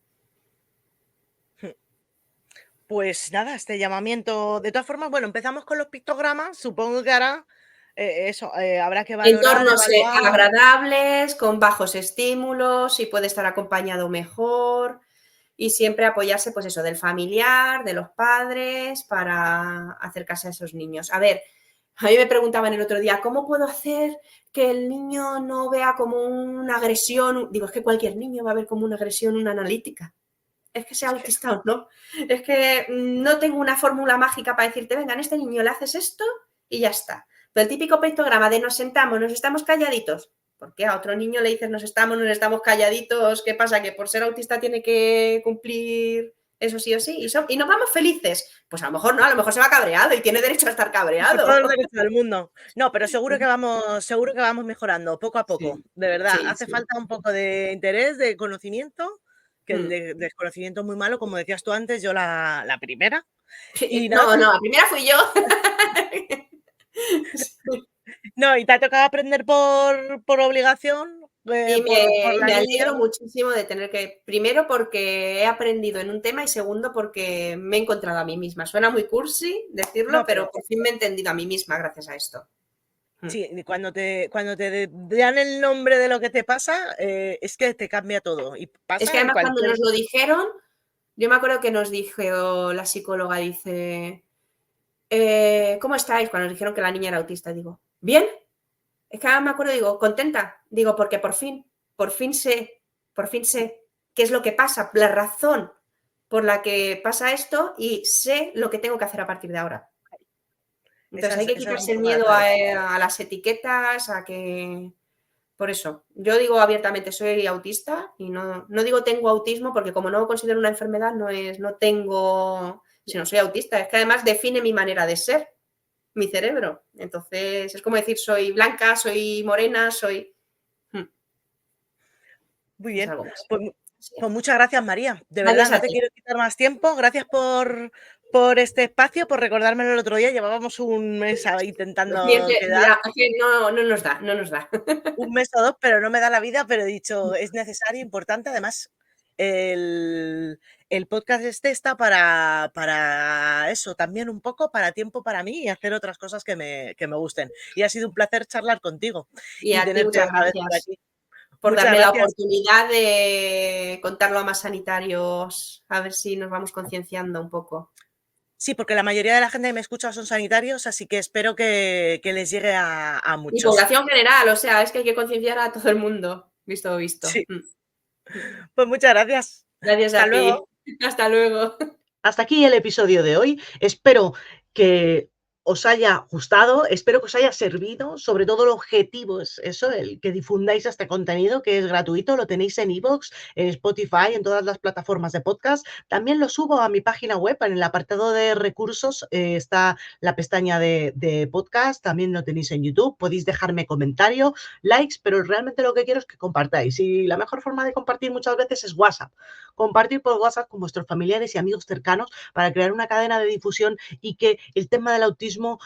Pues nada, este llamamiento, de todas formas, bueno, empezamos con los pictogramas, supongo que ahora habrá que valorar, Entornos evaluar. agradables, con bajos estímulos, y puede estar acompañado mejor, y siempre apoyarse, pues eso, del familiar, de los padres, para acercarse a esos niños. A ver, a mí me preguntaban el otro día, ¿cómo puedo hacer que el niño no vea como una agresión? Digo, es que cualquier niño va a ver como una agresión una analítica. Es que sea Es que autista o no. Es que no tengo una fórmula mágica para decirte, venga, a este niño le haces esto y ya está. Pero el típico pictograma de nos sentamos, nos estamos calladitos. ¿Por qué a otro niño le dices nos estamos calladitos? ¿Qué pasa? ¿Que por ser autista tiene que cumplir eso sí o sí? Y nos vamos felices. Pues a lo mejor no, a lo mejor se va cabreado y tiene derecho a estar con todo cabreado. el derecho del mundo. No, pero seguro que vamos mejorando poco a poco, Sí, de verdad. sí, Hace sí. falta un poco de interés, de conocimiento, que el Mm. desconocimiento es muy malo, como decías tú antes, yo la primera. Y nada, No, no, la primera fui yo. no, y te ha tocado aprender por obligación, Y por la me niña. alegro muchísimo de tener que, primero porque he aprendido en un tema y segundo porque me he encontrado a mí misma. Suena muy cursi decirlo, No, pero pero por fin me he entendido a mí misma gracias a esto. Mm. sí, y cuando te dan el nombre de lo que te pasa, es que te cambia todo. Y Es que pasa en además cuando cualquier. nos lo dijeron, yo me acuerdo que nos dijo la psicóloga, dice, ¿cómo estáis? Cuando nos dijeron que la niña era autista, digo, bien. Es que ahora me acuerdo, digo, contenta, digo, porque por fin sé qué es lo que pasa, la razón por la que pasa esto y sé lo que tengo que hacer a partir de ahora. Esa Entonces hay es, que esa es un quitarse el poco la miedo clave. a las etiquetas, a que... Por eso, yo digo abiertamente, soy autista y no digo tengo autismo porque como no lo considero una enfermedad, no tengo, sino soy autista. Es que además define mi manera de ser, mi cerebro. Entonces es como decir soy blanca, soy morena, soy... Muy Es bien. algo más. Pues, Sí. pues muchas gracias, María. De verdad, Gracias no a te ti. quiero quitar más tiempo. Gracias por este espacio, por recordármelo el otro día. Llevábamos un mes ahí intentando quedar, Ya, es que no nos da, no nos da. un mes o dos, pero no me da la vida, pero he dicho, es necesario, importante. Además, el podcast este está para eso, también un poco para tiempo para mí y hacer otras cosas que me gusten. Y ha sido un placer charlar contigo Y y a ti tenerte muchas otra vez por gracias aquí. por Muchas darme la gracias. oportunidad de contarlo a más sanitarios, a ver si nos vamos concienciando un poco. Sí, porque la mayoría de la gente que me escucha son sanitarios, así que espero que les llegue a Y muchos. población general, o sea, es que hay que concienciar a todo el mundo, visto lo visto. Sí, pues muchas gracias. Gracias Hasta a ti. luego. Hasta luego. Hasta aquí el episodio de hoy. Espero que os haya gustado, espero que os haya servido. Sobre todo el objetivo es eso, el que difundáis este contenido que es gratuito. Lo tenéis en iVoox, en Spotify, en todas las plataformas de podcast. También lo subo a mi página web, en el apartado de recursos está la pestaña de podcast. También lo tenéis en YouTube. Podéis dejarme comentario, likes, pero realmente lo que quiero es que compartáis. Y la mejor forma de compartir muchas veces es WhatsApp. compartir por WhatsApp con vuestros familiares y amigos cercanos para crear una cadena de difusión y que el tema del autismo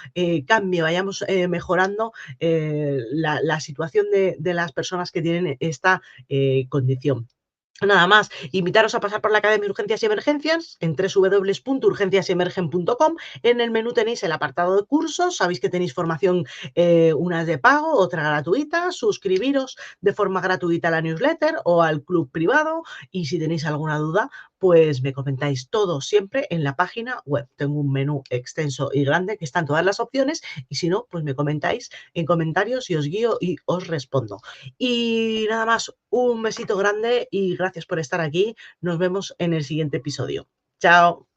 cambie, vayamos mejorando la situación de las personas que tienen esta condición. Nada más, invitaros a pasar por la Academia Urgencias y Emergencias en www.urgenciasemergen.com. En el menú tenéis el apartado de cursos, sabéis que tenéis formación, una de pago, otra gratuita. Suscribiros de forma gratuita a la newsletter o al club privado, y si tenéis alguna duda, pues me comentáis todo siempre en la página web. Tengo un menú extenso y grande que están todas las opciones, y si no, pues me comentáis en comentarios y os guío y os respondo. Y nada más, un besito grande y gracias por estar aquí. Nos vemos en el siguiente episodio. Chao.